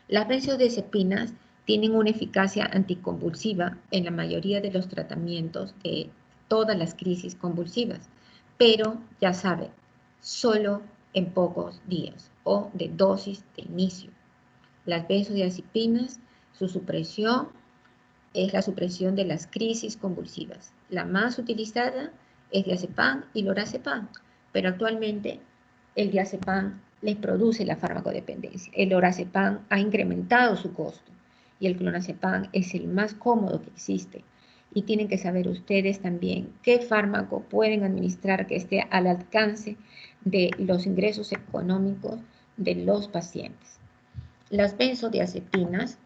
Las benzodiazepinas tienen una eficacia anticonvulsiva en la mayoría de los tratamientos de todas las crisis convulsivas, pero ya saben, solo en pocos días o de dosis de inicio. Las benzodiazepinas, su supresión es la supresión de las crisis convulsivas. La más utilizada es diazepam y lorazepam, pero actualmente el diazepam les produce la farmacodependencia. El lorazepam ha incrementado su costo y el clonazepam es el más cómodo que existe. Y tienen que saber ustedes también qué fármaco pueden administrar que esté al alcance de los ingresos económicos de los pacientes. Las benzodiazepinas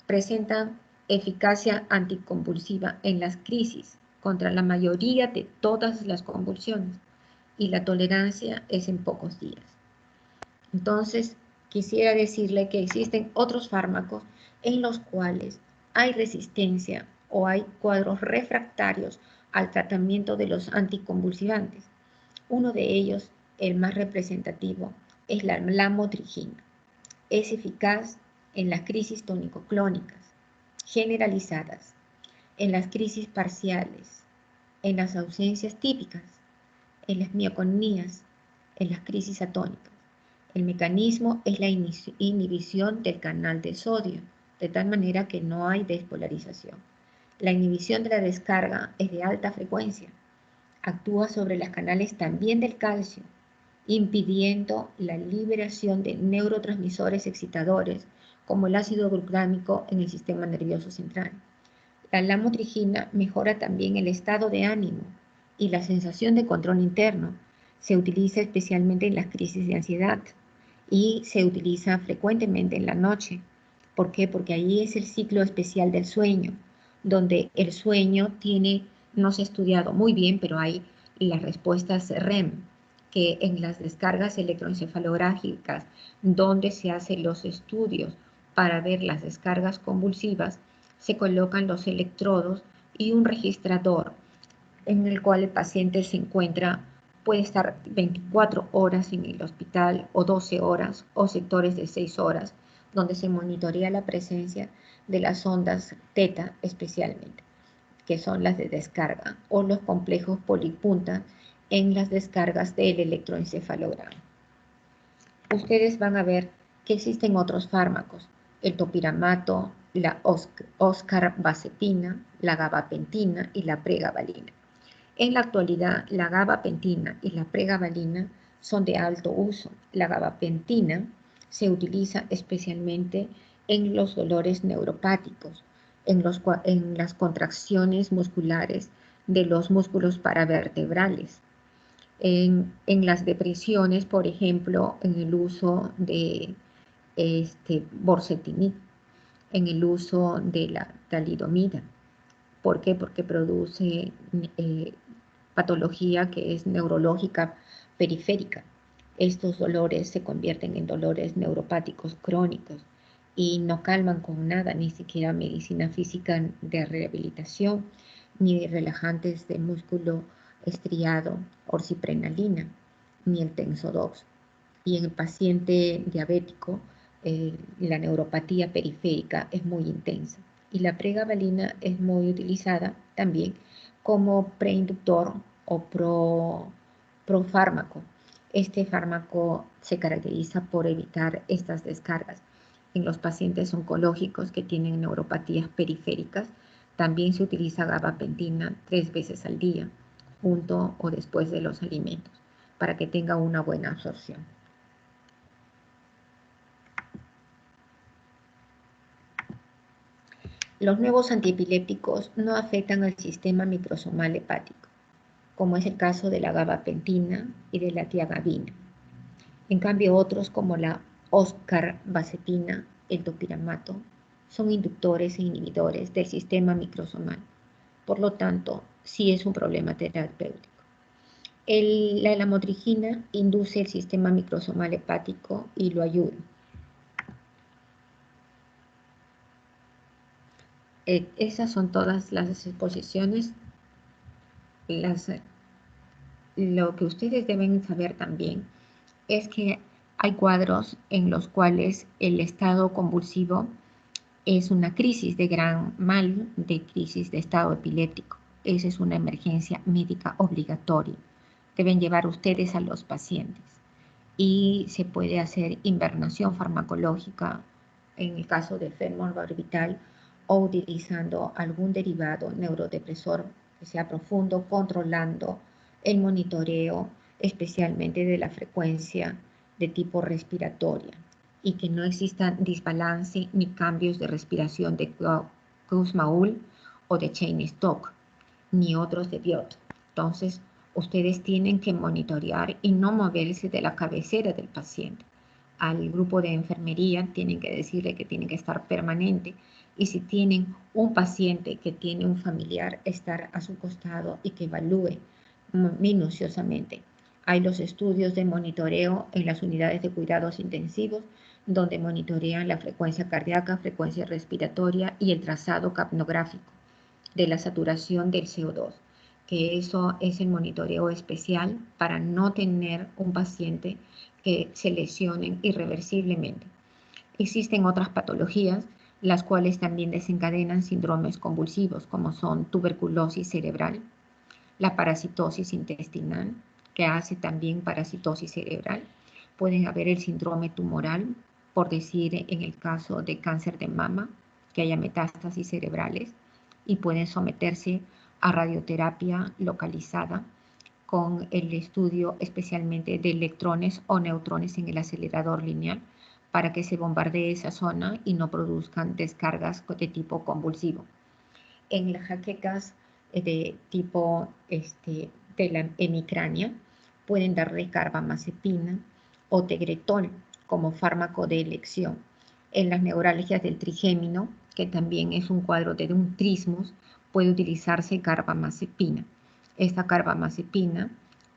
presentan eficacia anticonvulsiva en las crisis contra la mayoría de todas las convulsiones y la tolerancia es en pocos días. Entonces, quisiera decirle que existen otros fármacos en los cuales hay resistencia o hay cuadros refractarios al tratamiento de los anticonvulsivantes. Uno de ellos, el más representativo, es la lamotrigina. Es eficaz en las crisis tónico-clónicas generalizadas en las crisis parciales, en las ausencias típicas, en las mioconías, en las crisis atónicas. El mecanismo es la inhibición del canal de sodio, de tal manera que no hay despolarización. La inhibición de la descarga es de alta frecuencia. Actúa sobre los canales también del calcio, impidiendo la liberación de neurotransmisores excitadores como el ácido glutámico en el sistema nervioso central. La lamotrigina mejora también el estado de ánimo y la sensación de control interno. Se utiliza especialmente en las crisis de ansiedad y se utiliza frecuentemente en la noche. ¿Por qué? Porque ahí es el ciclo especial del sueño, donde el sueño tiene, no se ha estudiado muy bien, pero hay las respuestas REM, que en las descargas electroencefalográficas, donde se hacen los estudios para ver las descargas convulsivas, se colocan los electrodos y un registrador en el cual el paciente se encuentra, puede estar 24 horas en el hospital o 12 horas o sectores de 6 horas, donde se monitorea la presencia de las ondas teta especialmente, que son las de descarga, o los complejos polipunta en las descargas del electroencefalograma. Ustedes van a ver que existen otros fármacos, el topiramato, la oscarbazepina, la gabapentina y la pregabalina. En la actualidad, la gabapentina y la pregabalina son de alto uso. La gabapentina se utiliza especialmente en los dolores neuropáticos, en las contracciones musculares de los músculos paravertebrales, en las depresiones, por ejemplo, en el uso de borcetinib, en el uso de la talidomida. ¿Por qué? Porque produce patología que es neurológica periférica. Estos dolores se convierten en dolores neuropáticos crónicos y no calman con nada, ni siquiera medicina física de rehabilitación, ni relajantes de músculo estriado, orciprenalina, ni el tensodox. Y en el paciente diabético, la neuropatía periférica es muy intensa. Y la pregabalina es muy utilizada también como preinductor o profármaco. Este fármaco se caracteriza por evitar estas descargas. En los pacientes oncológicos que tienen neuropatías periféricas, también se utiliza gabapentina 3 veces al día, junto o después de los alimentos, para que tenga una buena absorción. Los nuevos antiepilépticos no afectan al sistema microsomal hepático, como es el caso de la gabapentina y de la tiagabina. En cambio, otros como la oscarbazepina, el topiramato, son inductores e inhibidores del sistema microsomal. Por lo tanto, sí es un problema terapéutico. La lamotrigina induce el sistema microsomal hepático y lo ayuda. Esas son todas las exposiciones. Lo que ustedes deben saber también es que hay cuadros en los cuales el estado convulsivo es una crisis de gran mal, de crisis de estado epiléptico. Esa es una emergencia médica obligatoria. Deben llevar ustedes a los pacientes y se puede hacer invernación farmacológica en el caso del femorbarbital o utilizando algún derivado neurodepresor que sea profundo, controlando el monitoreo especialmente de la frecuencia de tipo respiratoria y que no existan desbalance ni cambios de respiración de Kussmaul o de Cheyne-Stokes, ni otros de Biot. Entonces, ustedes tienen que monitorear y no moverse de la cabecera del paciente. Al grupo de enfermería tienen que decirle que tiene que estar permanente y si tienen un paciente que tiene un familiar, estar a su costado y que evalúe minuciosamente. Hay los estudios de monitoreo en las unidades de cuidados intensivos donde monitorean la frecuencia cardíaca, frecuencia respiratoria y el trazado capnográfico de la saturación del CO2, que eso es el monitoreo especial para no tener un paciente que se lesione irreversiblemente. Existen otras patologías, las cuales también desencadenan síndromes convulsivos, como son tuberculosis cerebral, la parasitosis intestinal, que hace también parasitosis cerebral. Pueden haber el síndrome tumoral, por decir en el caso de cáncer de mama, que haya metástasis cerebrales, y pueden someterse a radioterapia localizada con el estudio especialmente de electrones o neutrones en el acelerador lineal para que se bombardee esa zona y no produzcan descargas de tipo convulsivo. En las jaquecas de tipo de la hemicrania pueden darle carbamazepina o tegretol como fármaco de elección. En las neuralgias del trigémino, que también es un cuadro de un trismus, puede utilizarse carbamazepina. Esta carbamazepina,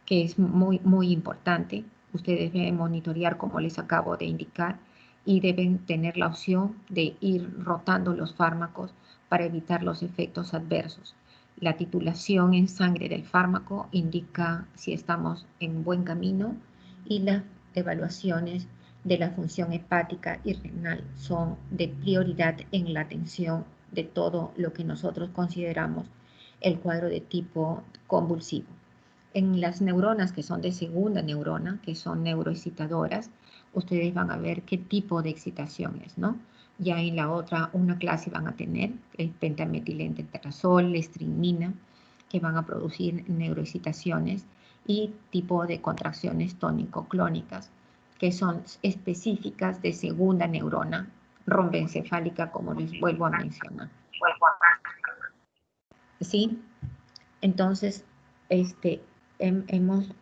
que es muy importante, ustedes deben monitorear como les acabo de indicar y deben tener la opción de ir rotando los fármacos para evitar los efectos adversos. La titulación en sangre del fármaco indica si estamos en buen camino y las evaluaciones de la función hepática y renal son de prioridad en la atención de todo lo que nosotros consideramos el cuadro de tipo convulsivo. En las neuronas que son de segunda neurona, que son neuroexcitadoras, ustedes van a ver qué tipo de excitación es, ¿no? Ya en la otra, una clase van a tener el pentametilentetrazol, estrimina, que van a producir neuroexcitaciones y tipo de contracciones tónico-clónicas, que son específicas de segunda neurona romboencefálica, como les vuelvo a mencionar. ¿Sí? Entonces,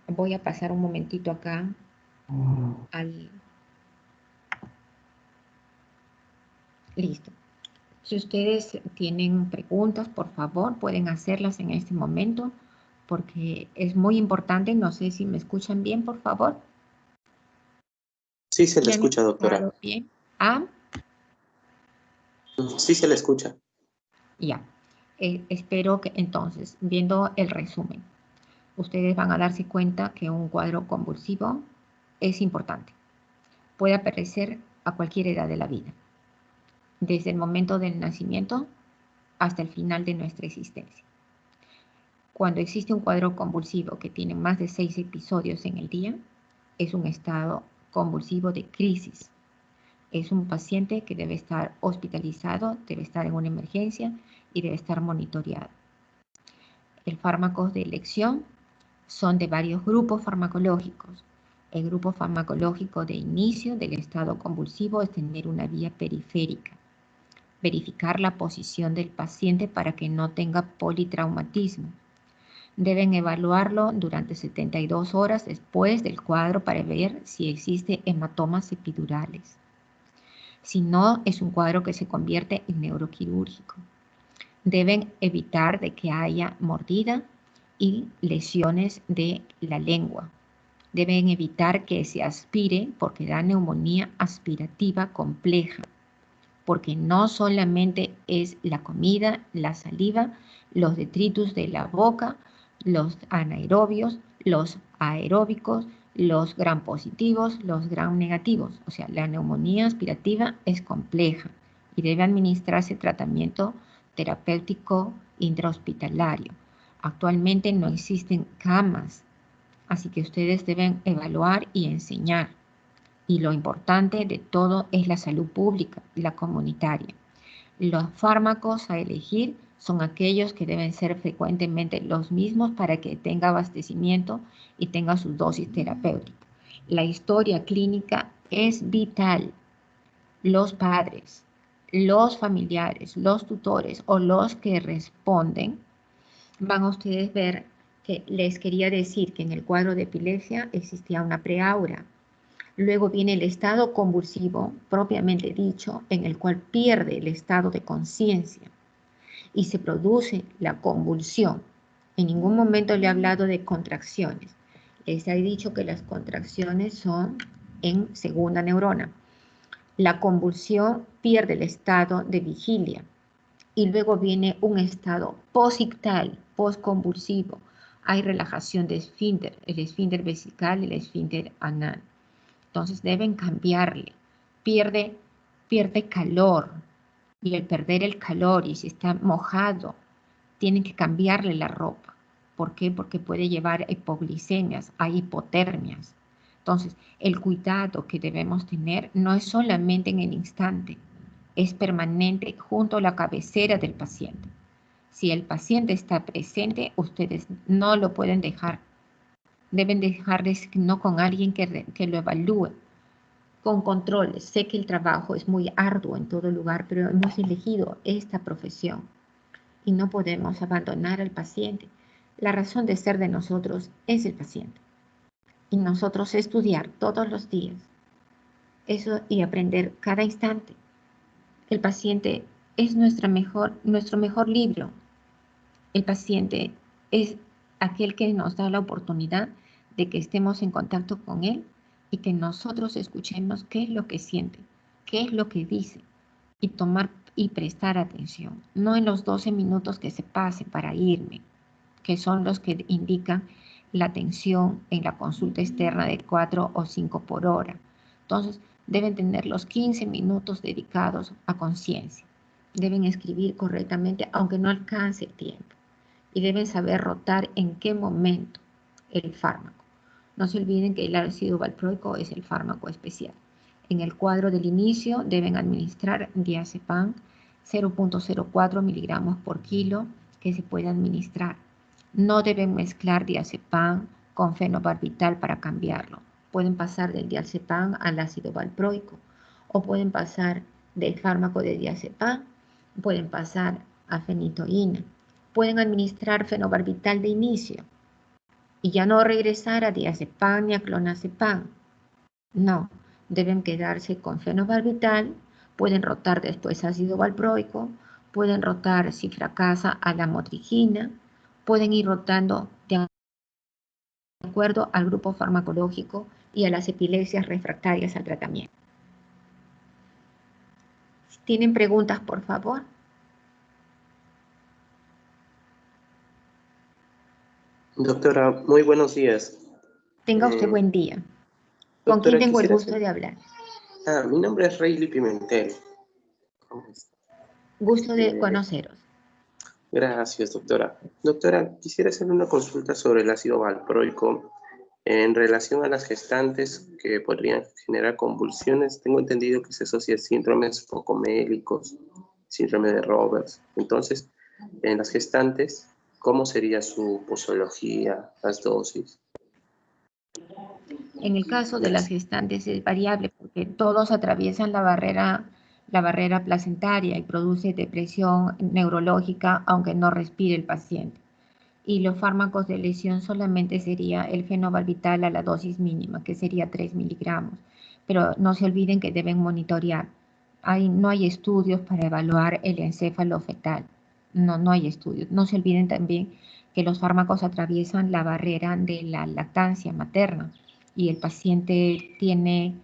voy a pasar un momentito acá al... Listo. Si ustedes tienen preguntas, por favor, pueden hacerlas en este momento, porque es muy importante. No sé si me escuchan bien, por favor. Sí, se le ¿Ya me escucha, han doctora. escuchado bien? Ah, Sí, se le escucha. ya. Espero que entonces, viendo el resumen, ustedes van a darse cuenta que un cuadro convulsivo es importante. Puede aparecer a cualquier edad de la vida, desde el momento del nacimiento hasta el final de nuestra existencia. Cuando existe un cuadro convulsivo que tiene más de 6 episodios en el día, es un estado convulsivo de crisis. Es un paciente que debe estar hospitalizado, debe estar en una emergencia y debe estar monitoreado. Los fármacos de elección son de varios grupos farmacológicos. El grupo farmacológico de inicio del estado convulsivo es tener una vía periférica. Verificar la posición del paciente para que no tenga politraumatismo. Deben evaluarlo durante 72 horas después del cuadro para ver si existe hematomas epidurales. Si no, es un cuadro que se convierte en neuroquirúrgico. Deben evitar de que haya mordida y lesiones de la lengua. Deben evitar que se aspire porque da neumonía aspirativa compleja, porque no solamente es la comida, la saliva, los detritus de la boca, los anaerobios, los aeróbicos, los gram positivos, los gram negativos. O sea, la neumonía aspirativa es compleja y debe administrarse tratamiento terapéutico intrahospitalario. Actualmente no existen camas, así que ustedes deben evaluar y enseñar. Y lo importante de todo es la salud pública y la comunitaria. Los fármacos a elegir son aquellos que deben ser frecuentemente los mismos para que tenga abastecimiento y tenga su dosis terapéutica. La historia clínica es vital. Los padres, los familiares, los tutores o los que responden, van a ustedes ver que les quería decir que en el cuadro de epilepsia existía una preaura. Luego viene el estado convulsivo, propiamente dicho, en el cual pierde el estado de conciencia y se produce la convulsión. En ningún momento le he hablado de contracciones. Les he dicho que las contracciones son en segunda neurona. La convulsión pierde el estado de vigilia y luego viene un estado posictal, posconvulsivo. Hay relajación de esfínter, el esfínter vesical y el esfínter anal. Entonces deben cambiarle. Pierde calor, y al perder el calor y si está mojado, tienen que cambiarle la ropa. ¿Por qué? Porque puede llevar hipoglicemias, a hipotermias. Entonces, el cuidado que debemos tener no es solamente en el instante, es permanente junto a la cabecera del paciente. Si el paciente está presente, ustedes no lo pueden dejar. Deben dejarles no con alguien que lo evalúe, con controles. Sé que el trabajo es muy arduo en todo lugar, pero hemos elegido esta profesión y no podemos abandonar al paciente. La razón de ser de nosotros es el paciente. Y nosotros estudiar todos los días eso y aprender cada instante. El paciente es nuestro mejor libro. El paciente es aquel que nos da la oportunidad de que estemos en contacto con él y que nosotros escuchemos qué es lo que siente, qué es lo que dice y tomar y prestar atención. No en los 12 minutos que se pase para irme, que son los que indican la atención en la consulta externa de 4 o 5 por hora. Entonces, deben tener los 15 minutos dedicados a conciencia. Deben escribir correctamente, aunque no alcance el tiempo. Y deben saber rotar en qué momento el fármaco. No se olviden que el ácido valproico es el fármaco especial. En el cuadro del inicio deben administrar diazepam 0.04 miligramos por kilo que se puede administrar. No deben mezclar diazepam con fenobarbital para cambiarlo. Pueden pasar del diazepam al ácido valproico o pueden pasar del fármaco de diazepam, pueden pasar a fenitoína. Pueden administrar fenobarbital de inicio y ya no regresar a diazepam ni a clonazepam. No, deben quedarse con fenobarbital, pueden rotar después ácido valproico, pueden rotar si fracasa a la motrigina, pueden ir rotando de acuerdo al grupo farmacológico y a las epilepsias refractarias al tratamiento. Si tienen preguntas, por favor. Doctora, muy buenos días. Tenga usted buen día. ¿Con Doctora, quién tengo el gusto de hablar? Mi nombre es Rayleigh Pimentel. Gusto de conoceros. Gracias, doctora. Doctora, quisiera hacerle una consulta sobre el ácido valproico en relación a las gestantes que podrían generar convulsiones. Tengo entendido que se asocia a síndromes focomélicos, síndrome de Roberts. Entonces, en las gestantes, ¿cómo sería su posología, las dosis? En el caso de las gestantes es variable porque todos atraviesan la barrera placentaria y produce depresión neurológica aunque no respire el paciente. Y los fármacos de lesión solamente sería el fenobarbital a la dosis mínima, que sería 3 miligramos. Pero no se olviden que deben monitorear. No hay estudios para evaluar el encéfalo fetal. No hay estudios. No se olviden también que los fármacos atraviesan la barrera de la lactancia materna y el paciente tiene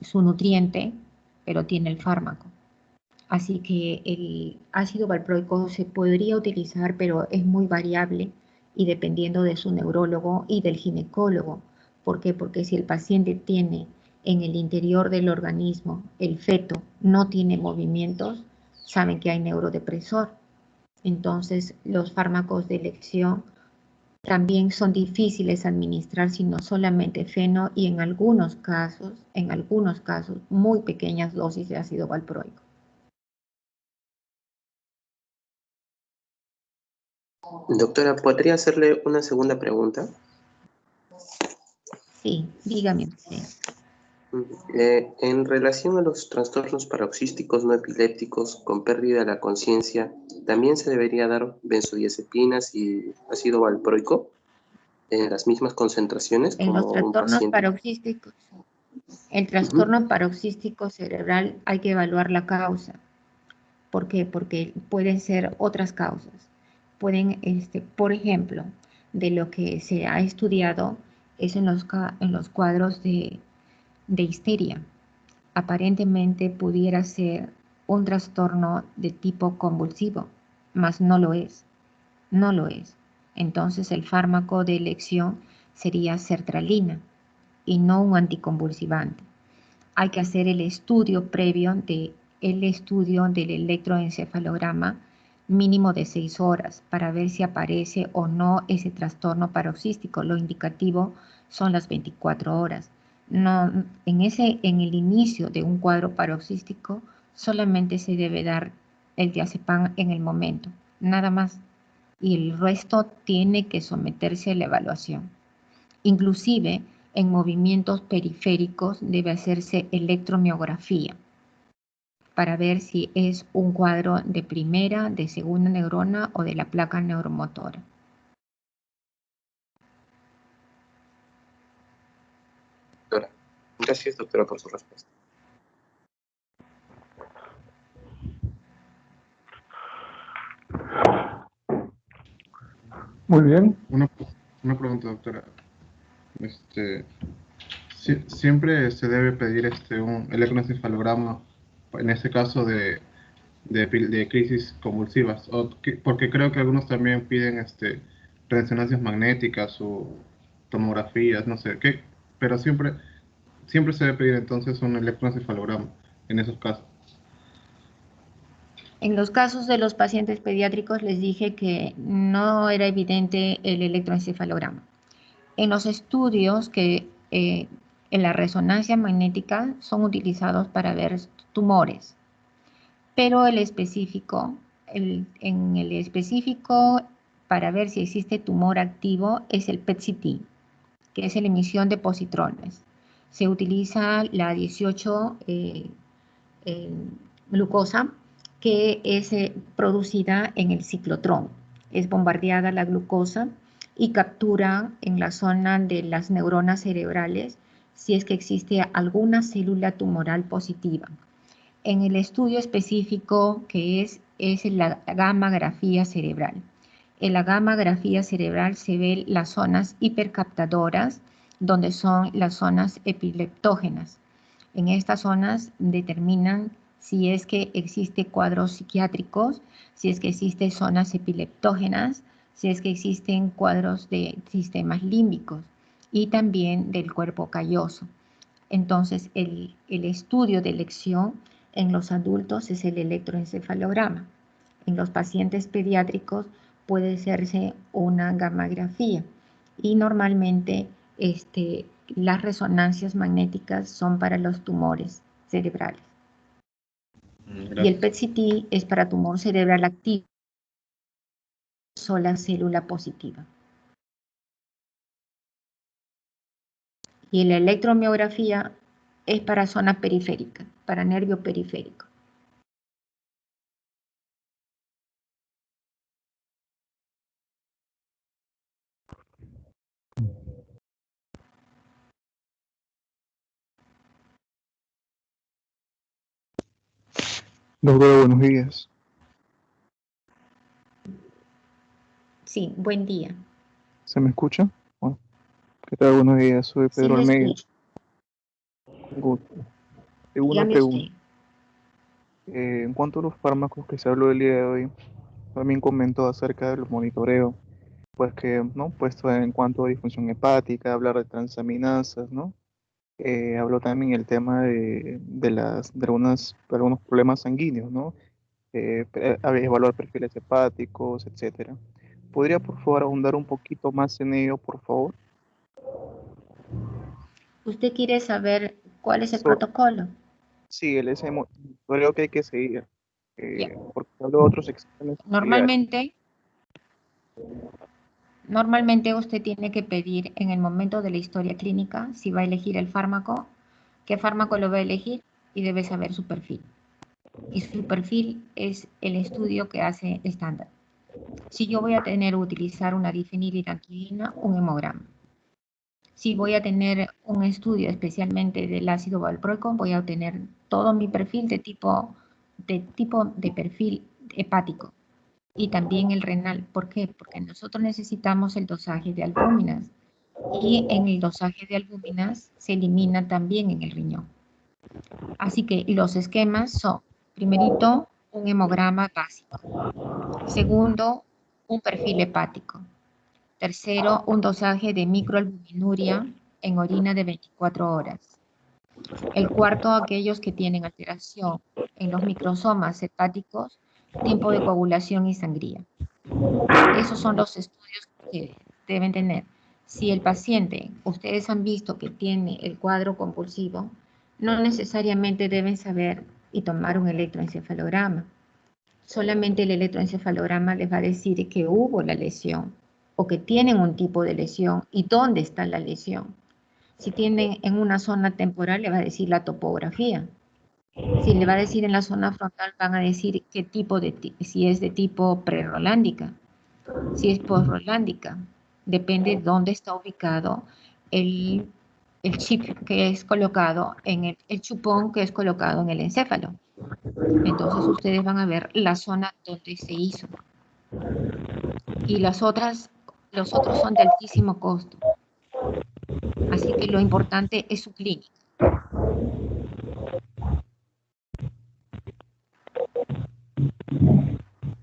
su nutriente, pero tiene el fármaco. Así que el ácido valproico se podría utilizar, pero es muy variable y dependiendo de su neurólogo y del ginecólogo. ¿Por qué? Porque si el paciente tiene en el interior del organismo, el feto no tiene movimientos, saben que hay neurodepresor. Entonces, los fármacos de elección también son difíciles de administrar, sino solamente feno y en algunos casos, muy pequeñas dosis de ácido valproico. Doctora, ¿podría hacerle una segunda pregunta? Sí, dígame usted. En relación a los trastornos paroxísticos no epilépticos con pérdida de la conciencia, ¿también se debería dar benzodiazepinas y ácido valproico en las mismas concentraciones En los como un trastornos paciente? paroxísticos, el trastorno paroxístico cerebral hay que evaluar la causa. ¿Por qué? Porque pueden ser otras causas. Pueden, por ejemplo, de lo que se ha estudiado es en los cuadros de histeria. Aparentemente pudiera ser un trastorno de tipo convulsivo, mas no lo es. No lo es. Entonces el fármaco de elección sería sertralina y no un anticonvulsivante. Hay que hacer el estudio previo de el estudio del electroencefalograma mínimo de 6 horas para ver si aparece o no ese trastorno paroxístico. Lo indicativo son las 24 horas. No, en el inicio de un cuadro paroxístico solamente se debe dar el diazepam en el momento, nada más. Y el resto tiene que someterse a la evaluación. Inclusive, en movimientos periféricos debe hacerse electromiografía para ver si es un cuadro de primera, de segunda neurona o de la placa neuromotora. Doctora. Gracias, doctora, por su respuesta. Muy bien. Una pregunta, doctora. Siempre se debe pedir un electroencefalograma, en este caso de crisis convulsivas, porque creo que algunos también piden resonancias magnéticas o tomografías, no sé qué, pero siempre se debe pedir entonces un electroencefalograma en esos casos. En los casos de los pacientes pediátricos les dije que no era evidente el electroencefalograma. En los estudios que en la resonancia magnética son utilizados para ver tumores, pero en el específico para ver si existe tumor activo es el PET-CT, que es la emisión de positrones. Se utiliza la 18 glucosa que es producida en el ciclotrón. Es bombardeada la glucosa y captura en la zona de las neuronas cerebrales si es que existe alguna célula tumoral positiva. En el estudio específico que es la gammagrafía cerebral. En la gammagrafía cerebral se ven las zonas hipercaptadoras, donde son las zonas epileptógenas. En estas zonas determinan si es que existe cuadros psiquiátricos, si es que existen zonas epileptógenas, si es que existen cuadros de sistemas límbicos y también del cuerpo calloso. Entonces, el estudio de elección en los adultos es el electroencefalograma. En los pacientes pediátricos puede hacerse una gammagrafía y normalmente las resonancias magnéticas son para los tumores cerebrales. Gracias. Y el PET-CT es para tumor cerebral activo, sola célula positiva. Y la electromiografía es para zona periférica, para nervio periférico. Doctora, buenos días. Sí, buen día. ¿Se me escucha? Bueno, ¿qué tal? Buenos días, soy Pedro Sí, Almeida. Con gusto. Tengo una dígame pregunta. usted. En cuanto a los fármacos que se habló el día de hoy, también comentó acerca de los monitoreos, pues que, ¿no? Puesto en cuanto a disfunción hepática, hablar de transaminasas, ¿no? Habló también el tema de algunos problemas sanguíneos, ¿no? Evaluar perfiles hepáticos, etcétera. ¿Podría, por favor, ahondar un poquito más en ello, por favor? ¿Usted quiere saber cuál es el So- protocolo? Sí, ese creo que hay que seguir, Ya. porque habló de otros exámenes auxiliares. Normalmente usted tiene que pedir en el momento de la historia clínica si va a elegir el fármaco, qué fármaco lo va a elegir y debe saber su perfil. Y su perfil es el estudio que hace estándar. Si yo voy a utilizar una difenilidanquilina, un hemograma. Si voy a tener un estudio especialmente del ácido valproico, voy a obtener todo mi perfil de tipo de perfil hepático y también el renal. ¿Por qué? Porque nosotros necesitamos el dosaje de albúminas y en el dosaje de albúminas se elimina también en el riñón. Así que los esquemas son, primerito, un hemograma básico. Segundo, un perfil hepático. Tercero, un dosaje de microalbuminuria en orina de 24 horas. El cuarto, aquellos que tienen alteración en los microsomas hepáticos, tiempo de coagulación y sangría. Esos son los estudios que deben tener. Si el paciente, ustedes han visto que tiene el cuadro compulsivo, no necesariamente deben saber y tomar un electroencefalograma. Solamente el electroencefalograma les va a decir que hubo la lesión o que tienen un tipo de lesión y dónde está la lesión. Si tienen en una zona temporal, le va a decir la topografía. Si le va a decir en la zona frontal, van a decir qué tipo si es de tipo prerolándica, si es postrolándica. Depende de dónde está ubicado el chip que es colocado en el chupón que es colocado en el encéfalo. Entonces ustedes van a ver la zona donde se hizo. Y los otros son de altísimo costo. Así que lo importante es su clínica.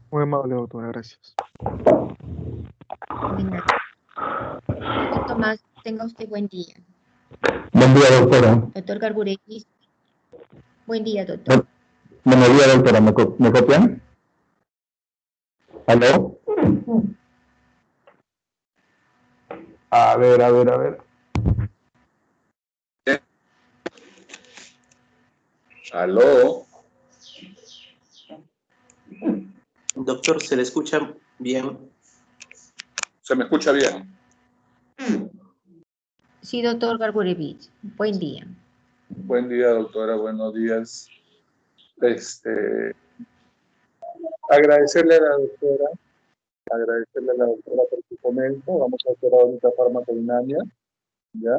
Muy amable, doctora, gracias. De nada. Doctor Tomás, tenga usted buen día. Buen día, doctora. Doctor Garguregui. Buen día, doctor. Buenos días, doctora. ¿Me copian? ¿Aló? A ver. ¿Aló? Doctor, ¿se le escucha bien? ¿Se me escucha bien? Sí, doctor Gargurevich. Buen día. Buen día, doctora. Buenos días. Agradecerle a la doctora por su comento. Vamos a hacer ahorita farmacodinamia, ¿ya?